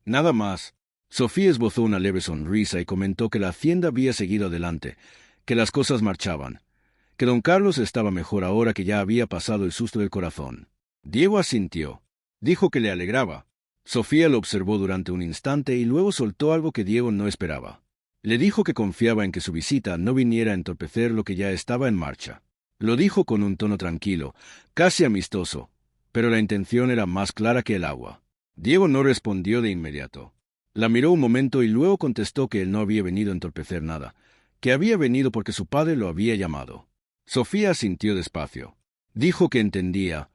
Nada más. Sofía esbozó una leve sonrisa y comentó que la hacienda había seguido adelante, que las cosas marchaban, que don Carlos estaba mejor ahora que ya había pasado el susto del corazón. Diego asintió. Dijo que le alegraba. Sofía lo observó durante un instante y luego soltó algo que Diego no esperaba. Le dijo que confiaba en que su visita no viniera a entorpecer lo que ya estaba en marcha. Lo dijo con un tono tranquilo, casi amistoso, pero la intención era más clara que el agua. Diego no respondió de inmediato. La miró un momento y luego contestó que él no había venido a entorpecer nada, que había venido porque su padre lo había llamado. Sofía asintió despacio. Dijo que entendía,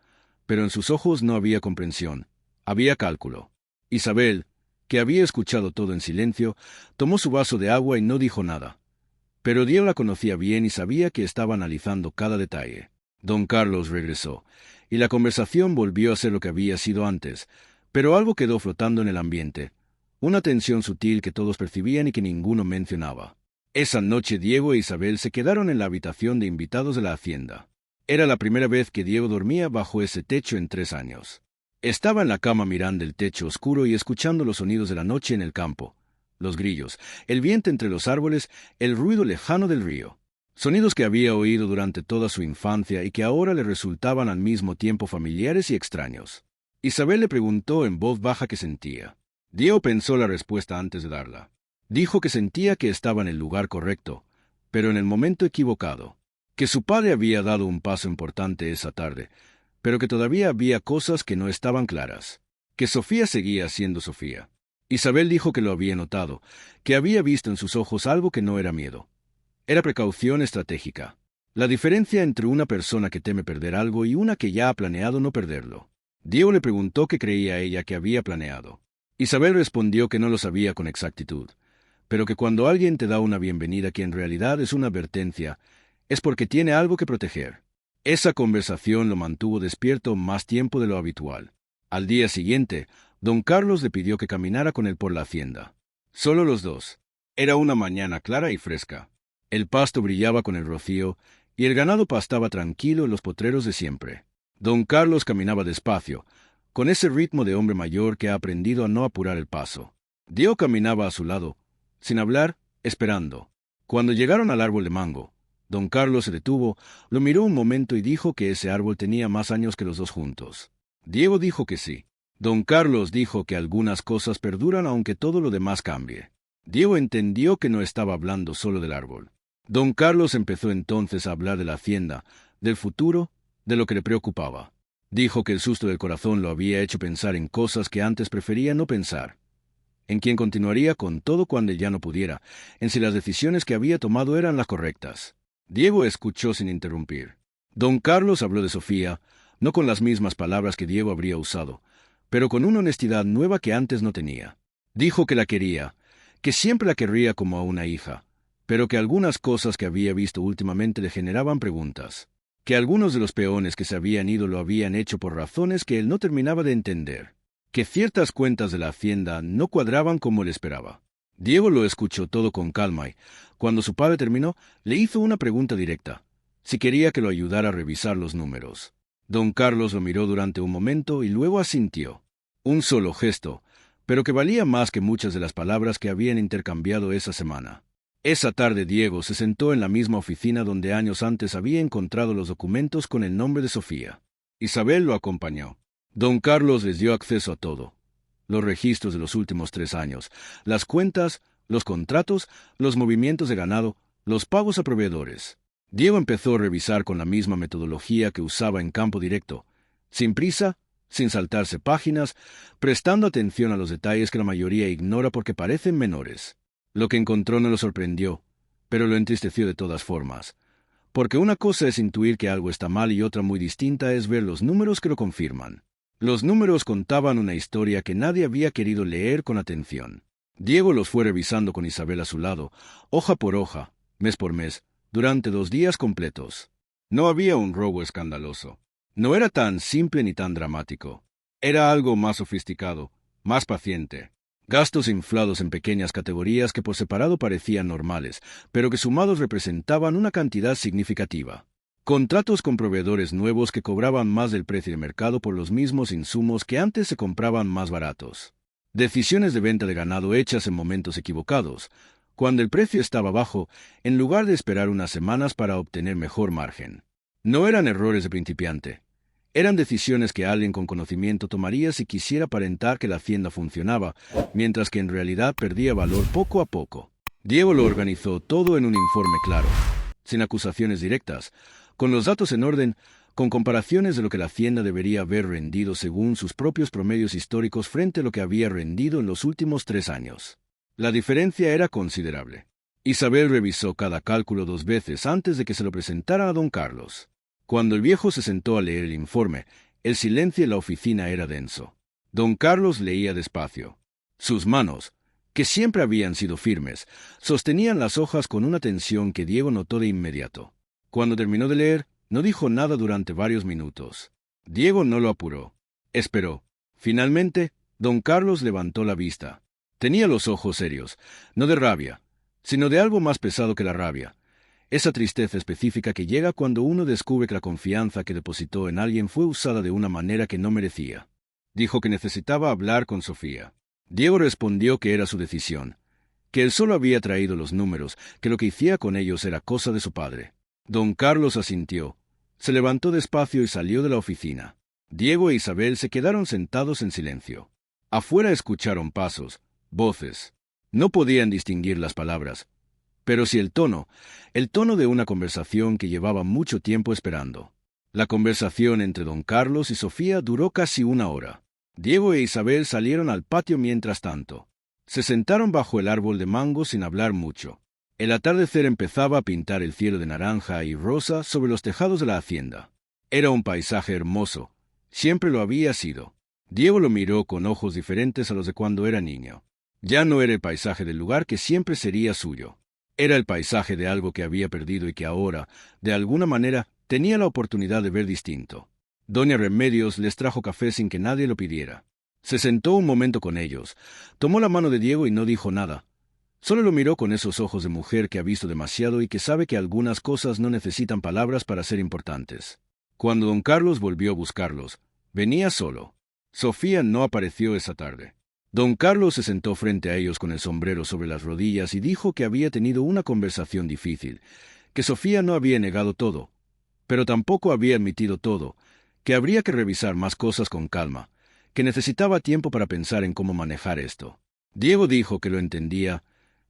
pero en sus ojos no había comprensión, había cálculo. Isabel, que había escuchado todo en silencio, tomó su vaso de agua y no dijo nada. Pero Diego la conocía bien y sabía que estaba analizando cada detalle. Don Carlos regresó, y la conversación volvió a ser lo que había sido antes, pero algo quedó flotando en el ambiente, una tensión sutil que todos percibían y que ninguno mencionaba. Esa noche Diego e Isabel se quedaron en la habitación de invitados de la hacienda. Era la primera vez que Diego dormía bajo ese techo en 3 años. Estaba en la cama mirando el techo oscuro y escuchando los sonidos de la noche en el campo, los grillos, el viento entre los árboles, el ruido lejano del río. Sonidos que había oído durante toda su infancia y que ahora le resultaban al mismo tiempo familiares y extraños. Isabel le preguntó en voz baja qué sentía. Diego pensó la respuesta antes de darla. Dijo que sentía que estaba en el lugar correcto, pero en el momento equivocado. Que su padre había dado un paso importante esa tarde, pero que todavía había cosas que no estaban claras. Que Sofía seguía siendo Sofía. Isabel dijo que lo había notado, que había visto en sus ojos algo que no era miedo. Era precaución estratégica. La diferencia entre una persona que teme perder algo y una que ya ha planeado no perderlo. Diego le preguntó qué creía ella que había planeado. Isabel respondió que no lo sabía con exactitud, pero que cuando alguien te da una bienvenida que en realidad es una advertencia, es porque tiene algo que proteger. Esa conversación lo mantuvo despierto más tiempo de lo habitual. Al día siguiente, don Carlos le pidió que caminara con él por la hacienda. Solo los dos. Era una mañana clara y fresca. El pasto brillaba con el rocío y el ganado pastaba tranquilo en los potreros de siempre. Don Carlos caminaba despacio, con ese ritmo de hombre mayor que ha aprendido a no apurar el paso. Diego caminaba a su lado, sin hablar, esperando. Cuando llegaron al árbol de mango, don Carlos se detuvo, lo miró un momento y dijo que ese árbol tenía más años que los dos juntos. Diego dijo que sí. Don Carlos dijo que algunas cosas perduran aunque todo lo demás cambie. Diego entendió que no estaba hablando solo del árbol. Don Carlos empezó entonces a hablar de la hacienda, del futuro, de lo que le preocupaba. Dijo que el susto del corazón lo había hecho pensar en cosas que antes prefería no pensar. En quién continuaría con todo cuando ya no pudiera, en si las decisiones que había tomado eran las correctas. Diego escuchó sin interrumpir. Don Carlos habló de Sofía, no con las mismas palabras que Diego habría usado, pero con una honestidad nueva que antes no tenía. Dijo que la quería, que siempre la querría como a una hija, pero que algunas cosas que había visto últimamente le generaban preguntas, que algunos de los peones que se habían ido lo habían hecho por razones que él no terminaba de entender, que ciertas cuentas de la hacienda no cuadraban como él esperaba. Diego lo escuchó todo con calma y, cuando su padre terminó, le hizo una pregunta directa, si quería que lo ayudara a revisar los números. Don Carlos lo miró durante un momento y luego asintió. Un solo gesto, pero que valía más que muchas de las palabras que habían intercambiado esa semana. Esa tarde Diego se sentó en la misma oficina donde años antes había encontrado los documentos con el nombre de Sofía. Isabel lo acompañó. Don Carlos les dio acceso a todo: los registros de los últimos 3 años, las cuentas, los contratos, los movimientos de ganado, los pagos a proveedores. Diego empezó a revisar con la misma metodología que usaba en Campo Directo, sin prisa, sin saltarse páginas, prestando atención a los detalles que la mayoría ignora porque parecen menores. Lo que encontró no lo sorprendió, pero lo entristeció de todas formas, porque una cosa es intuir que algo está mal y otra muy distinta es ver los números que lo confirman. Los números contaban una historia que nadie había querido leer con atención. Diego los fue revisando con Isabel a su lado, hoja por hoja, mes por mes, durante 2 días completos. No había un robo escandaloso. No era tan simple ni tan dramático. Era algo más sofisticado, más paciente. Gastos inflados en pequeñas categorías que por separado parecían normales, pero que sumados representaban una cantidad significativa. Contratos con proveedores nuevos que cobraban más del precio de mercado por los mismos insumos que antes se compraban más baratos. Decisiones de venta de ganado hechas en momentos equivocados, cuando el precio estaba bajo, en lugar de esperar unas semanas para obtener mejor margen. No eran errores de principiante. Eran decisiones que alguien con conocimiento tomaría si quisiera aparentar que la hacienda funcionaba, mientras que en realidad perdía valor poco a poco. Diego lo organizó todo en un informe claro, sin acusaciones directas, con los datos en orden, con comparaciones de lo que la hacienda debería haber rendido según sus propios promedios históricos frente a lo que había rendido en los últimos 3 años. La diferencia era considerable. Isabel revisó cada cálculo 2 veces antes de que se lo presentara a don Carlos. Cuando el viejo se sentó a leer el informe, el silencio en la oficina era denso. Don Carlos leía despacio. Sus manos, que siempre habían sido firmes, sostenían las hojas con una tensión que Diego notó de inmediato. Cuando terminó de leer, no dijo nada durante varios minutos. Diego no lo apuró. Esperó. Finalmente, don Carlos levantó la vista. Tenía los ojos serios, no de rabia, sino de algo más pesado que la rabia. Esa tristeza específica que llega cuando uno descubre que la confianza que depositó en alguien fue usada de una manera que no merecía. Dijo que necesitaba hablar con Sofía. Diego respondió que era su decisión, que él solo había traído los números, que lo que hiciera con ellos era cosa de su padre. Don Carlos asintió, se levantó despacio y salió de la oficina. Diego e Isabel se quedaron sentados en silencio. Afuera escucharon pasos, voces. No podían distinguir las palabras, pero sí el tono de una conversación que llevaba mucho tiempo esperando. La conversación entre don Carlos y Sofía duró casi 1 hora. Diego e Isabel salieron al patio mientras tanto. Se sentaron bajo el árbol de mango sin hablar mucho. El atardecer empezaba a pintar el cielo de naranja y rosa sobre los tejados de la hacienda. Era un paisaje hermoso. Siempre lo había sido. Diego lo miró con ojos diferentes a los de cuando era niño. Ya no era el paisaje del lugar que siempre sería suyo. Era el paisaje de algo que había perdido y que ahora, de alguna manera, tenía la oportunidad de ver distinto. Doña Remedios les trajo café sin que nadie lo pidiera. Se sentó un momento con ellos, tomó la mano de Diego y no dijo nada. Solo lo miró con esos ojos de mujer que ha visto demasiado y que sabe que algunas cosas no necesitan palabras para ser importantes. Cuando don Carlos volvió a buscarlos, venía solo. Sofía no apareció esa tarde. Don Carlos se sentó frente a ellos con el sombrero sobre las rodillas y dijo que había tenido una conversación difícil, que Sofía no había negado todo, pero tampoco había admitido todo, que habría que revisar más cosas con calma, que necesitaba tiempo para pensar en cómo manejar esto. Diego dijo que lo entendía,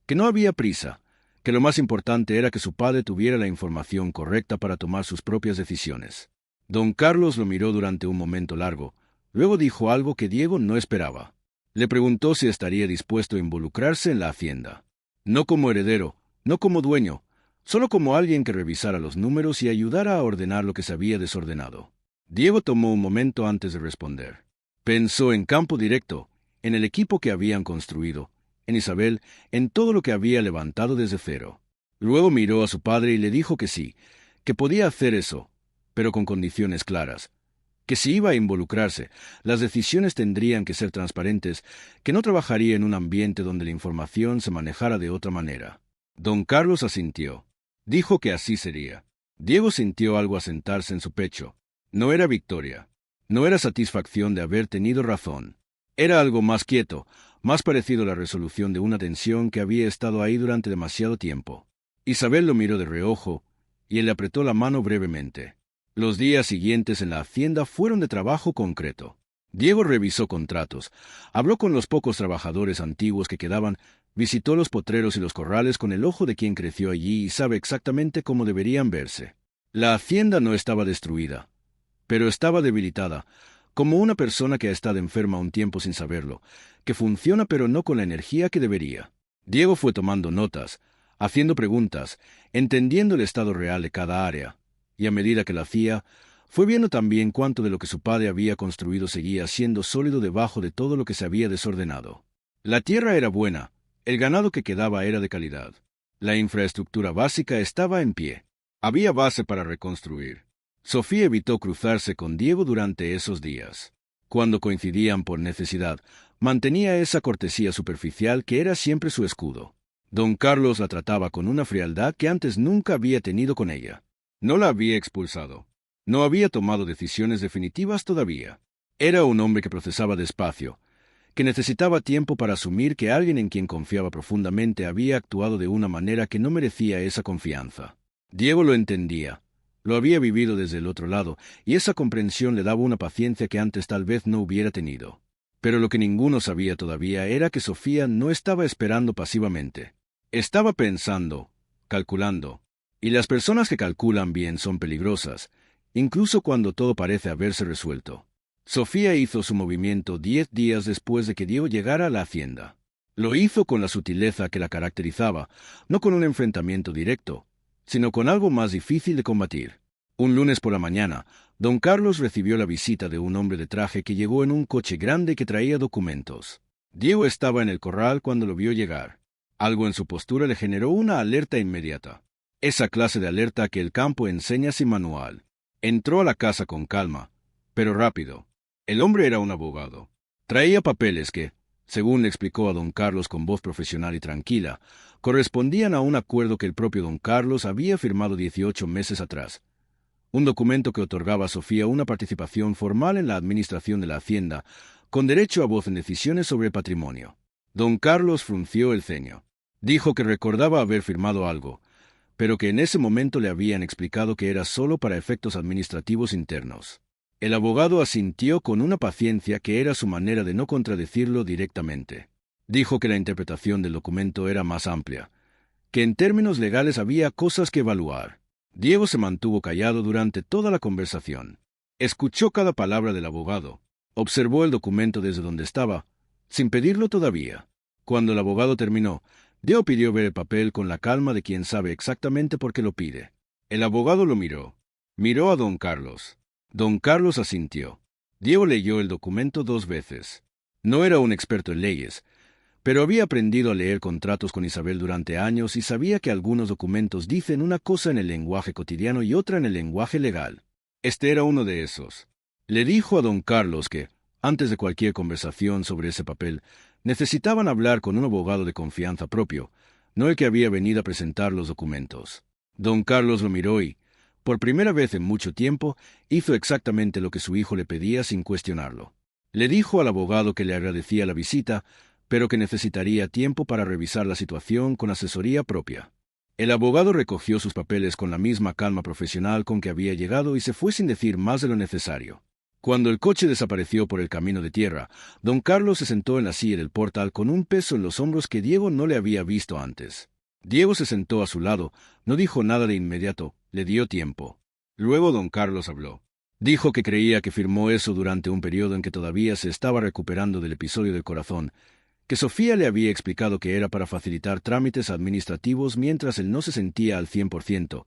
que no había prisa, que lo más importante era que su padre tuviera la información correcta para tomar sus propias decisiones. Don Carlos lo miró durante un momento largo, luego dijo algo que Diego no esperaba. Le preguntó si estaría dispuesto a involucrarse en la hacienda. No como heredero, no como dueño, solo como alguien que revisara los números y ayudara a ordenar lo que se había desordenado. Diego tomó un momento antes de responder. Pensó en Campo Directo, en el equipo que habían construido, en Isabel, en todo lo que había levantado desde cero. Luego miró a su padre y le dijo que sí, que podía hacer eso, pero con condiciones claras. Que si iba a involucrarse, las decisiones tendrían que ser transparentes, que no trabajaría en un ambiente donde la información se manejara de otra manera. Don Carlos asintió. Dijo que así sería. Diego sintió algo asentarse en su pecho. No era victoria. No era satisfacción de haber tenido razón. Era algo más quieto, más parecido a la resolución de una tensión que había estado ahí durante demasiado tiempo. Isabel lo miró de reojo, y él le apretó la mano brevemente. Los días siguientes en la hacienda fueron de trabajo concreto. Diego revisó contratos, habló con los pocos trabajadores antiguos que quedaban, visitó los potreros y los corrales con el ojo de quien creció allí y sabe exactamente cómo deberían verse. La hacienda no estaba destruida, pero estaba debilitada, como una persona que ha estado enferma un tiempo sin saberlo, que funciona pero no con la energía que debería. Diego fue tomando notas, haciendo preguntas, entendiendo el estado real de cada área, y a medida que lo hacía, fue viendo también cuánto de lo que su padre había construido seguía siendo sólido debajo de todo lo que se había desordenado. La tierra era buena, el ganado que quedaba era de calidad. La infraestructura básica estaba en pie. Había base para reconstruir. Sofía evitó cruzarse con Diego durante esos días. Cuando coincidían por necesidad, mantenía esa cortesía superficial que era siempre su escudo. Don Carlos la trataba con una frialdad que antes nunca había tenido con ella. No la había expulsado. No había tomado decisiones definitivas todavía. Era un hombre que procesaba despacio, que necesitaba tiempo para asumir que alguien en quien confiaba profundamente había actuado de una manera que no merecía esa confianza. Diego lo entendía. Lo había vivido desde el otro lado, y esa comprensión le daba una paciencia que antes tal vez no hubiera tenido. Pero lo que ninguno sabía todavía era que Sofía no estaba esperando pasivamente. Estaba pensando, calculando. Y las personas que calculan bien son peligrosas, incluso cuando todo parece haberse resuelto. Sofía hizo su movimiento 10 días después de que Diego llegara a la hacienda. Lo hizo con la sutileza que la caracterizaba, no con un enfrentamiento directo, sino con algo más difícil de combatir. Un lunes por la mañana, don Carlos recibió la visita de un hombre de traje que llegó en un coche grande que traía documentos. Diego estaba en el corral cuando lo vio llegar. Algo en su postura le generó una alerta inmediata. Esa clase de alerta que el campo enseña sin manual. Entró a la casa con calma, pero rápido. El hombre era un abogado. Traía papeles que, según le explicó a don Carlos con voz profesional y tranquila, correspondían a un acuerdo que el propio don Carlos había firmado 18 meses atrás. Un documento que otorgaba a Sofía una participación formal en la administración de la hacienda, con derecho a voz en decisiones sobre el patrimonio. Don Carlos frunció el ceño. Dijo que recordaba haber firmado algo, pero que en ese momento le habían explicado que era solo para efectos administrativos internos. El abogado asintió con una paciencia que era su manera de no contradecirlo directamente. Dijo que la interpretación del documento era más amplia, que en términos legales había cosas que evaluar. Diego se mantuvo callado durante toda la conversación. Escuchó cada palabra del abogado. Observó el documento desde donde estaba, sin pedirlo todavía. Cuando el abogado terminó, Diego pidió ver el papel con la calma de quien sabe exactamente por qué lo pide. El abogado lo miró. Miró a don Carlos. Don Carlos asintió. Diego leyó el documento 2 veces. No era un experto en leyes, pero había aprendido a leer contratos con Isabel durante años y sabía que algunos documentos dicen una cosa en el lenguaje cotidiano y otra en el lenguaje legal. Este era uno de esos. Le dijo a don Carlos que, antes de cualquier conversación sobre ese papel, necesitaban hablar con un abogado de confianza propio, no el que había venido a presentar los documentos. Don Carlos lo miró y, por primera vez en mucho tiempo, hizo exactamente lo que su hijo le pedía sin cuestionarlo. Le dijo al abogado que le agradecía la visita, pero que necesitaría tiempo para revisar la situación con asesoría propia. El abogado recogió sus papeles con la misma calma profesional con que había llegado y se fue sin decir más de lo necesario. Cuando el coche desapareció por el camino de tierra, don Carlos se sentó en la silla del portal con un peso en los hombros que Diego no le había visto antes. Diego se sentó a su lado, no dijo nada de inmediato, le dio tiempo. Luego don Carlos habló. Dijo que creía que firmó eso durante un periodo en que todavía se estaba recuperando del episodio del corazón, que Sofía le había explicado que era para facilitar trámites administrativos mientras él no se sentía al 100%,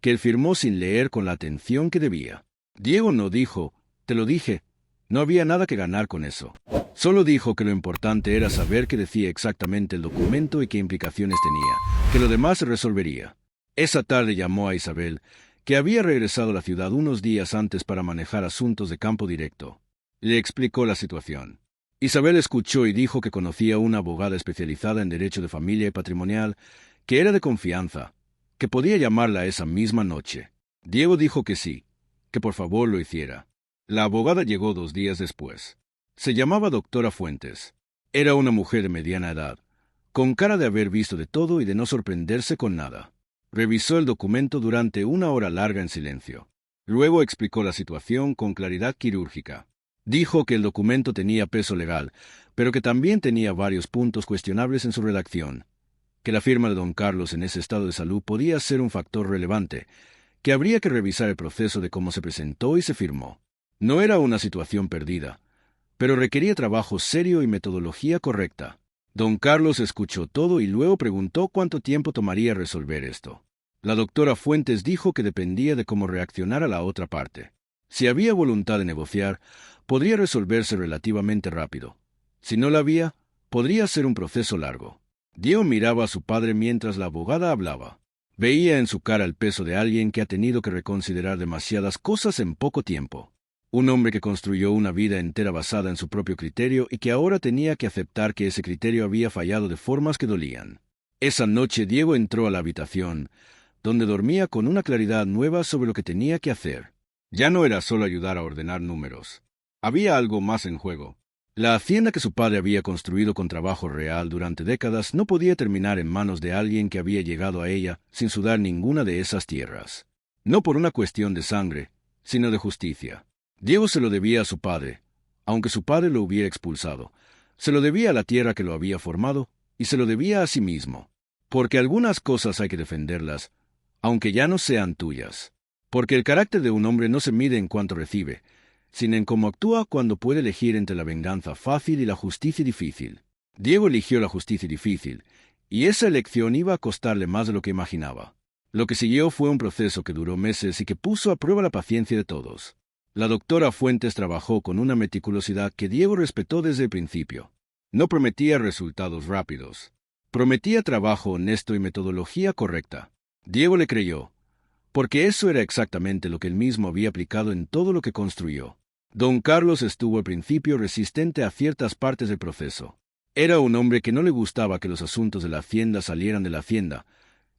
que él firmó sin leer con la atención que debía. Diego no dijo, te lo dije, no había nada que ganar con eso. Solo dijo que lo importante era saber qué decía exactamente el documento y qué implicaciones tenía, que lo demás se resolvería. Esa tarde llamó a Isabel, que había regresado a la ciudad unos días antes para manejar asuntos de campo directo. Le explicó la situación. Isabel escuchó y dijo que conocía una abogada especializada en derecho de familia y patrimonial, que era de confianza, que podía llamarla esa misma noche. Diego dijo que sí, que por favor lo hiciera. La abogada llegó 2 días después. Se llamaba doctora Fuentes. Era una mujer de mediana edad, con cara de haber visto de todo y de no sorprenderse con nada. Revisó el documento durante una hora larga en silencio. Luego explicó la situación con claridad quirúrgica. Dijo que el documento tenía peso legal, pero que también tenía varios puntos cuestionables en su redacción, que la firma de don Carlos en ese estado de salud podía ser un factor relevante, que habría que revisar el proceso de cómo se presentó y se firmó. No era una situación perdida, pero requería trabajo serio y metodología correcta. Don Carlos escuchó todo y luego preguntó cuánto tiempo tomaría resolver esto. La doctora Fuentes dijo que dependía de cómo reaccionara la otra parte. Si había voluntad de negociar, podría resolverse relativamente rápido. Si no la había, podría ser un proceso largo. Diego miraba a su padre mientras la abogada hablaba. Veía en su cara el peso de alguien que ha tenido que reconsiderar demasiadas cosas en poco tiempo. Un hombre que construyó una vida entera basada en su propio criterio y que ahora tenía que aceptar que ese criterio había fallado de formas que dolían. Esa noche Diego entró a la habitación, donde dormía con una claridad nueva sobre lo que tenía que hacer. Ya no era solo ayudar a ordenar números. Había algo más en juego. La hacienda que su padre había construido con trabajo real durante décadas no podía terminar en manos de alguien que había llegado a ella sin sudar ninguna de esas tierras. No por una cuestión de sangre, sino de justicia. Diego se lo debía a su padre, aunque su padre lo hubiera expulsado. Se lo debía a la tierra que lo había formado y se lo debía a sí mismo. Porque algunas cosas hay que defenderlas, aunque ya no sean tuyas. Porque el carácter de un hombre no se mide en cuanto recibe, sino en cómo actúa cuando puede elegir entre la venganza fácil y la justicia difícil. Diego eligió la justicia difícil, y esa elección iba a costarle más de lo que imaginaba. Lo que siguió fue un proceso que duró meses y que puso a prueba la paciencia de todos. La doctora Fuentes trabajó con una meticulosidad que Diego respetó desde el principio. No prometía resultados rápidos. Prometía trabajo honesto y metodología correcta. Diego le creyó, porque eso era exactamente lo que él mismo había aplicado en todo lo que construyó. Don Carlos estuvo al principio resistente a ciertas partes del proceso. Era un hombre que no le gustaba que los asuntos de la hacienda salieran de la hacienda,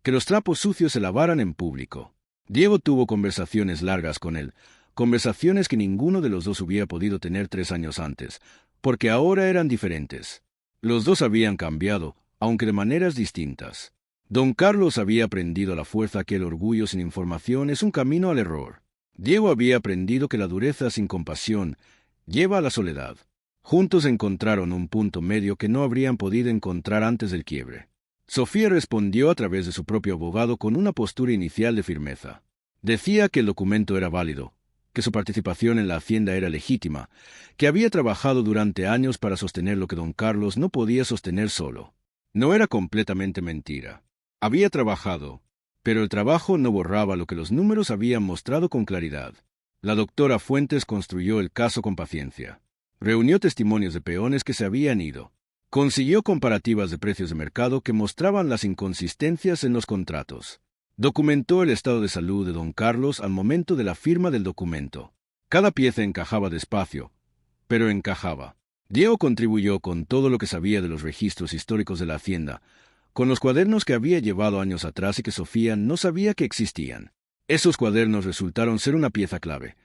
que los trapos sucios se lavaran en público. Diego tuvo conversaciones largas con él, conversaciones que ninguno de los dos hubiera podido tener 3 años antes, porque ahora eran diferentes. Los dos habían cambiado, aunque de maneras distintas. Don Carlos había aprendido a la fuerza que el orgullo sin información es un camino al error. Diego había aprendido que la dureza sin compasión lleva a la soledad. Juntos encontraron un punto medio que no habrían podido encontrar antes del quiebre. Sofía respondió a través de su propio abogado con una postura inicial de firmeza. Decía que el documento era válido, que su participación en la hacienda era legítima, que había trabajado durante años para sostener lo que don Carlos no podía sostener solo. No era completamente mentira. Había trabajado, pero el trabajo no borraba lo que los números habían mostrado con claridad. La doctora Fuentes construyó el caso con paciencia. Reunió testimonios de peones que se habían ido. Consiguió comparativas de precios de mercado que mostraban las inconsistencias en los contratos. Documentó el estado de salud de don Carlos al momento de la firma del documento. Cada pieza encajaba despacio, pero encajaba. Diego contribuyó con todo lo que sabía de los registros históricos de la hacienda, con los cuadernos que había llevado años atrás y que Sofía no sabía que existían. Esos cuadernos resultaron ser una pieza clave.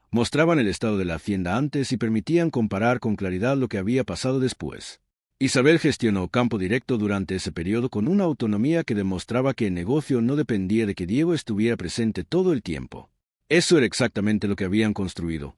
Mostraban el estado de la hacienda antes y permitían comparar con claridad lo que había pasado después. Isabel gestionó Campo Directo durante ese periodo con una autonomía que demostraba que el negocio no dependía de que Diego estuviera presente todo el tiempo. Eso era exactamente lo que habían construido.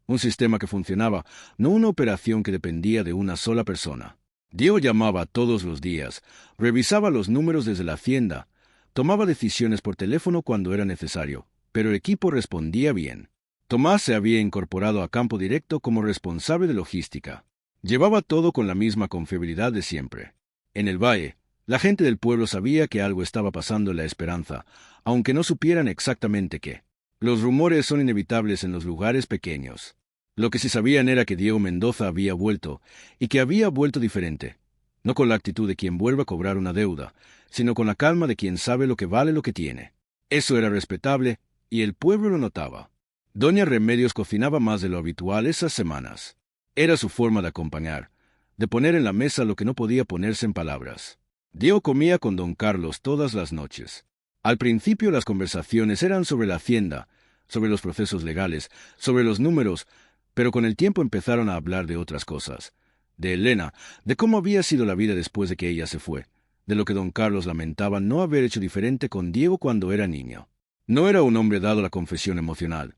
Un sistema que funcionaba, no una operación que dependía de una sola persona. Diego llamaba todos los días, revisaba los números desde la hacienda, tomaba decisiones por teléfono cuando era necesario, pero el equipo respondía bien. Tomás se había incorporado a Campo Directo como responsable de logística. Llevaba todo con la misma confiabilidad de siempre. En el valle, la gente del pueblo sabía que algo estaba pasando en La Esperanza, aunque no supieran exactamente qué. Los rumores son inevitables en los lugares pequeños. Lo que sí sabían era que Diego Mendoza había vuelto, y que había vuelto diferente. No con la actitud de quien vuelve a cobrar una deuda, sino con la calma de quien sabe lo que vale lo que tiene. Eso era respetable, y el pueblo lo notaba. Doña Remedios cocinaba más de lo habitual esas semanas. Era su forma de acompañar, de poner en la mesa lo que no podía ponerse en palabras. Diego comía con don Carlos todas las noches. Al principio las conversaciones eran sobre la hacienda, sobre los procesos legales, sobre los números, Pero con el tiempo empezaron a hablar de otras cosas. De Elena, de cómo había sido la vida después de que ella se fue, de lo que don Carlos lamentaba no haber hecho diferente con Diego cuando era niño. No era un hombre dado a la confesión emocional,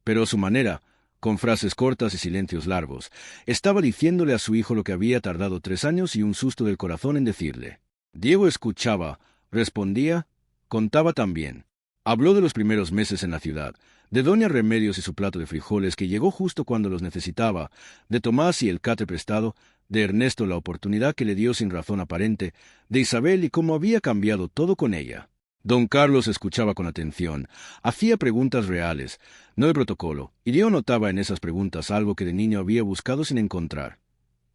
pero a su manera, con frases cortas y silencios largos, estaba diciéndole a su hijo lo que había tardado 3 años y un susto del corazón en decirle. Diego escuchaba, respondía, contaba también. Habló de los primeros meses en la ciudad, de doña Remedios y su plato de frijoles que llegó justo cuando los necesitaba, de Tomás y el catre prestado, de Ernesto la oportunidad que le dio sin razón aparente, de Isabel y cómo había cambiado todo con ella. Don Carlos escuchaba con atención, hacía preguntas reales, no de protocolo, y Diego notaba en esas preguntas algo que de niño había buscado sin encontrar: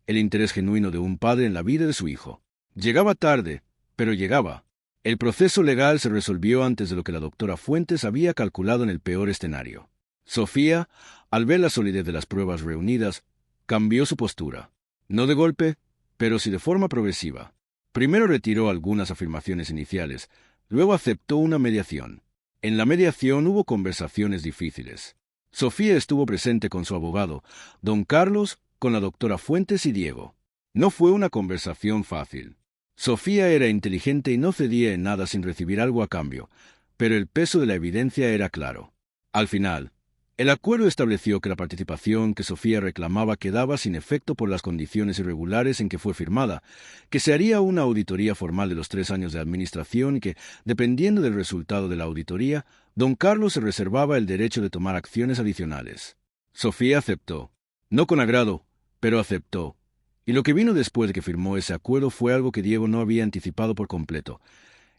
el interés genuino de un padre en la vida de su hijo. Llegaba tarde, pero llegaba. El proceso legal se resolvió antes de lo que la doctora Fuentes había calculado en el peor escenario. Sofía, al ver la solidez de las pruebas reunidas, cambió su postura. No de golpe, pero sí de forma progresiva. Primero retiró algunas afirmaciones iniciales, luego aceptó una mediación. En la mediación hubo conversaciones difíciles. Sofía estuvo presente con su abogado, don Carlos, con la doctora Fuentes y Diego. No fue una conversación fácil. Sofía era inteligente y no cedía en nada sin recibir algo a cambio, pero el peso de la evidencia era claro. Al final, el acuerdo estableció que la participación que Sofía reclamaba quedaba sin efecto por las condiciones irregulares en que fue firmada, que se haría una auditoría formal de los 3 años de administración y que, dependiendo del resultado de la auditoría, don Carlos se reservaba el derecho de tomar acciones adicionales. Sofía aceptó. No con agrado, pero aceptó. Y lo que vino después de que firmó ese acuerdo fue algo que Diego no había anticipado por completo: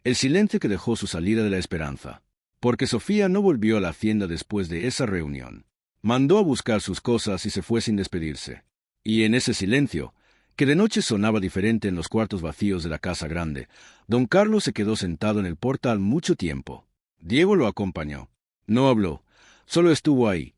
el silencio que dejó su salida de la esperanza. Porque Sofía no volvió a la hacienda después de esa reunión. Mandó a buscar sus cosas y se fue sin despedirse. Y en ese silencio, que de noche sonaba diferente en los cuartos vacíos de la casa grande, don Carlos se quedó sentado en el portal mucho tiempo. Diego lo acompañó. No habló, solo estuvo ahí.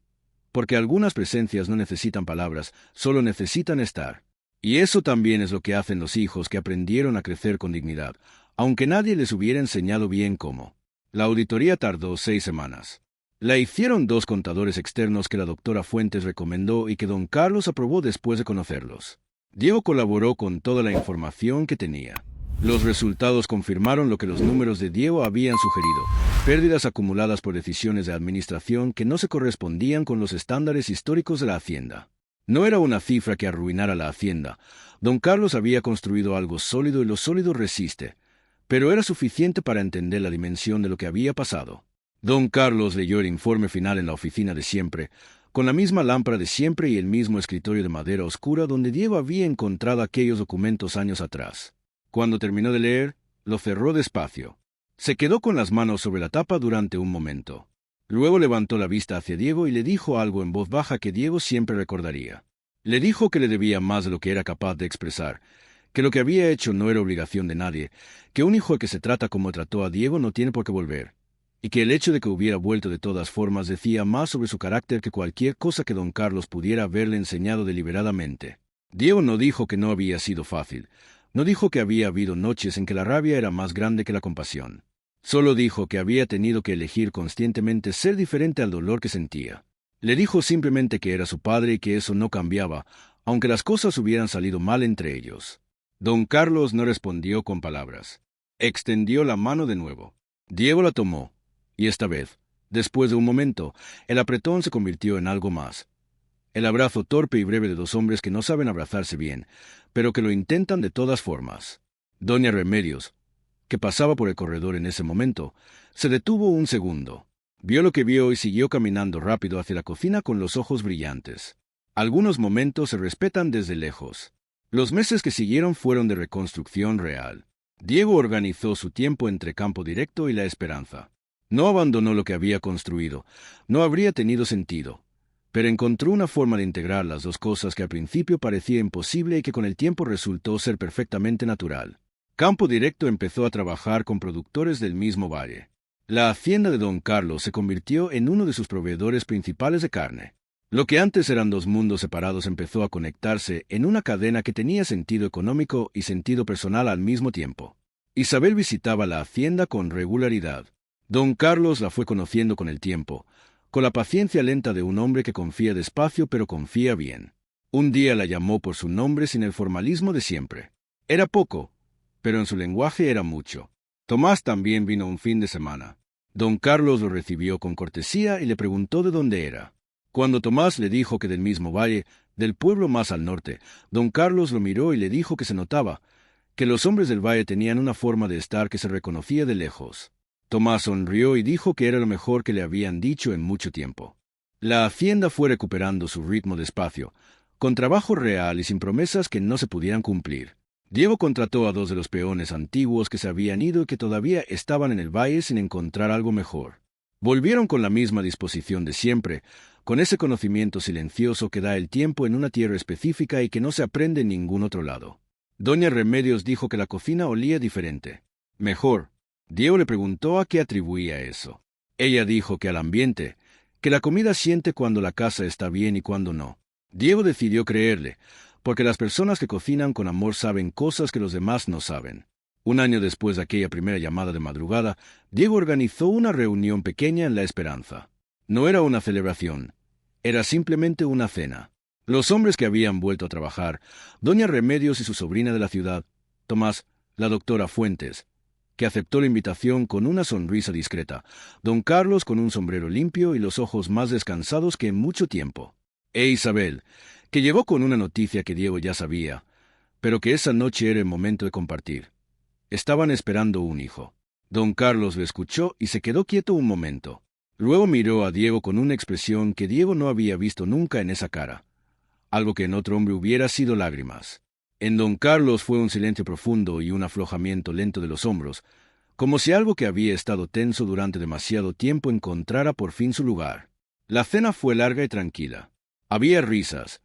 Porque algunas presencias no necesitan palabras, solo necesitan estar. Y eso también es lo que hacen los hijos que aprendieron a crecer con dignidad, aunque nadie les hubiera enseñado bien cómo. La auditoría tardó 6 semanas. La hicieron 2 contadores externos que la doctora Fuentes recomendó y que don Carlos aprobó después de conocerlos. Diego colaboró con toda la información que tenía. Los resultados confirmaron lo que los números de Diego habían sugerido: pérdidas acumuladas por decisiones de administración que no se correspondían con los estándares históricos de la hacienda. No era una cifra que arruinara la hacienda. Don Carlos había construido algo sólido y lo sólido resiste, pero era suficiente para entender la dimensión de lo que había pasado. Don Carlos leyó el informe final en la oficina de siempre, con la misma lámpara de siempre y el mismo escritorio de madera oscura donde Diego había encontrado aquellos documentos años atrás. Cuando terminó de leer, lo cerró despacio. Se quedó con las manos sobre la tapa durante un momento. Luego levantó la vista hacia Diego y le dijo algo en voz baja que Diego siempre recordaría. Le dijo que le debía más de lo que era capaz de expresar, que lo que había hecho no era obligación de nadie, que un hijo que se trata como trató a Diego no tiene por qué volver, y que el hecho de que hubiera vuelto de todas formas decía más sobre su carácter que cualquier cosa que don Carlos pudiera haberle enseñado deliberadamente. Diego no dijo que no había sido fácil, no dijo que había habido noches en que la rabia era más grande que la compasión. Solo dijo que había tenido que elegir conscientemente ser diferente al dolor que sentía. Le dijo simplemente que era su padre y que eso no cambiaba, aunque las cosas hubieran salido mal entre ellos. Don Carlos no respondió con palabras. Extendió la mano de nuevo. Diego la tomó, y esta vez, después de un momento, el apretón se convirtió en algo más. El abrazo torpe y breve de 2 hombres que no saben abrazarse bien, pero que lo intentan de todas formas. Doña Remedios, que pasaba por el corredor en ese momento, se detuvo un segundo. Vio lo que vio y siguió caminando rápido hacia la cocina con los ojos brillantes. Algunos momentos se respetan desde lejos. Los meses que siguieron fueron de reconstrucción real. Diego organizó su tiempo entre Campo Directo y La Esperanza. No abandonó lo que había construido, no habría tenido sentido, pero encontró una forma de integrar las 2 cosas que al principio parecía imposible y que con el tiempo resultó ser perfectamente natural. Campo Directo empezó a trabajar con productores del mismo valle. La hacienda de don Carlos se convirtió en uno de sus proveedores principales de carne. Lo que antes eran 2 mundos separados empezó a conectarse en una cadena que tenía sentido económico y sentido personal al mismo tiempo. Isabel visitaba la hacienda con regularidad. Don Carlos la fue conociendo con el tiempo, con la paciencia lenta de un hombre que confía despacio pero confía bien. Un día la llamó por su nombre sin el formalismo de siempre. Era poco, pero en su lenguaje era mucho. Tomás también vino un fin de semana. Don Carlos lo recibió con cortesía y le preguntó de dónde era. Cuando Tomás le dijo que del mismo valle, del pueblo más al norte, don Carlos lo miró y le dijo que se notaba que los hombres del valle tenían una forma de estar que se reconocía de lejos. Tomás sonrió y dijo que era lo mejor que le habían dicho en mucho tiempo. La hacienda fue recuperando su ritmo despacio, con trabajo real y sin promesas que no se pudieran cumplir. Diego contrató a 2 de los peones antiguos que se habían ido y que todavía estaban en el valle sin encontrar algo mejor. Volvieron con la misma disposición de siempre, con ese conocimiento silencioso que da el tiempo en una tierra específica y que no se aprende en ningún otro lado. Doña Remedios dijo que la cocina olía diferente. Mejor. Diego le preguntó a qué atribuía eso. Ella dijo que al ambiente, que la comida siente cuando la casa está bien y cuando no. Diego decidió creerle, porque las personas que cocinan con amor saben cosas que los demás no saben. Un año después de aquella primera llamada de madrugada, Diego organizó una reunión pequeña en La Esperanza. No era una celebración, era simplemente una cena. Los hombres que habían vuelto a trabajar, doña Remedios y su sobrina de la ciudad, Tomás, la doctora Fuentes, que aceptó la invitación con una sonrisa discreta, don Carlos con un sombrero limpio y los ojos más descansados que en mucho tiempo, e Isabel, que llegó con una noticia que Diego ya sabía, pero que esa noche era el momento de compartir. Estaban esperando un hijo. Don Carlos lo escuchó y se quedó quieto un momento. Luego miró a Diego con una expresión que Diego no había visto nunca en esa cara, algo que en otro hombre hubiera sido lágrimas. En don Carlos fue un silencio profundo y un aflojamiento lento de los hombros, como si algo que había estado tenso durante demasiado tiempo encontrara por fin su lugar. La cena fue larga y tranquila. Había risas,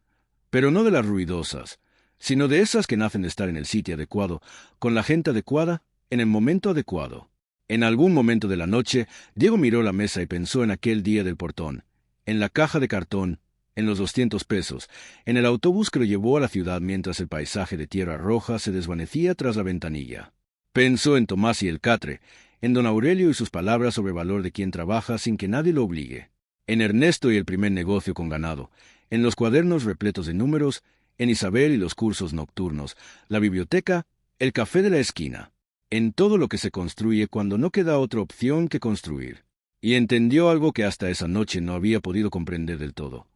pero no de las ruidosas, sino de esas que nacen de estar en el sitio adecuado, con la gente adecuada, en el momento adecuado. En algún momento de la noche, Diego miró la mesa y pensó en aquel día del portón, en la caja de cartón, en los 200 pesos, en el autobús que lo llevó a la ciudad mientras el paisaje de tierra roja se desvanecía tras la ventanilla. Pensó en Tomás y el catre, en don Aurelio y sus palabras sobre el valor de quien trabaja sin que nadie lo obligue, en Ernesto y el primer negocio con ganado, en los cuadernos repletos de números, en Isabel y los cursos nocturnos, la biblioteca, el café de la esquina, en todo lo que se construye cuando no queda otra opción que construir. Y entendió algo que hasta esa noche no había podido comprender del todo.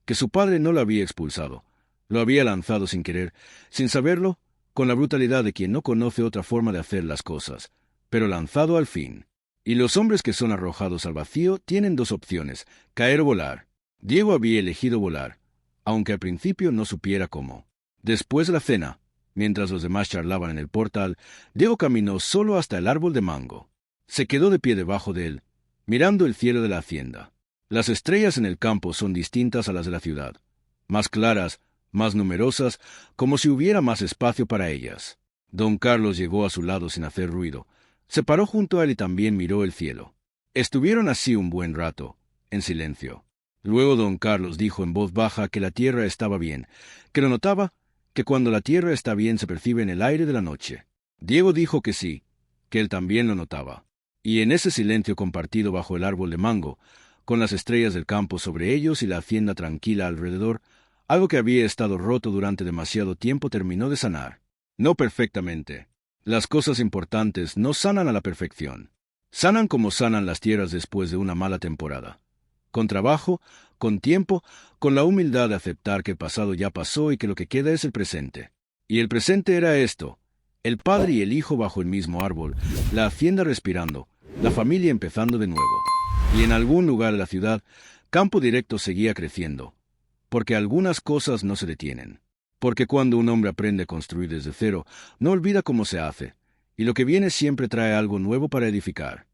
Que su padre no lo había expulsado, lo había lanzado sin querer, sin saberlo, con la brutalidad de quien no conoce otra forma de hacer las cosas, pero lanzado al fin. Y los hombres que son arrojados al vacío tienen 2 opciones, caer o volar. Diego había elegido volar, aunque al principio no supiera cómo. Después de la cena, mientras los demás charlaban en el portal, Diego caminó solo hasta el árbol de mango. Se quedó de pie debajo de él, mirando el cielo de la hacienda. Las estrellas en el campo son distintas a las de la ciudad, más claras, más numerosas, como si hubiera más espacio para ellas. Don Carlos llegó a su lado sin hacer ruido. Se paró junto a él y también miró el cielo. Estuvieron así un buen rato, en silencio. Luego don Carlos dijo en voz baja que la tierra estaba bien, que lo notaba, que cuando la tierra está bien se percibe en el aire de la noche. Diego dijo que sí, que él también lo notaba. Y en ese silencio compartido bajo el árbol de mango, con las estrellas del campo sobre ellos y la hacienda tranquila alrededor, algo que había estado roto durante demasiado tiempo terminó de sanar. No perfectamente. Las cosas importantes no sanan a la perfección. Sanan como sanan las tierras después de una mala temporada. Con trabajo, con tiempo, con la humildad de aceptar que el pasado ya pasó y que lo que queda es el presente. Y el presente era esto: el padre y el hijo bajo el mismo árbol, la hacienda respirando, la familia empezando de nuevo. Y en algún lugar de la ciudad, Campo Directo seguía creciendo, porque algunas cosas no se detienen. Porque cuando un hombre aprende a construir desde cero, no olvida cómo se hace, y lo que viene siempre trae algo nuevo para edificar.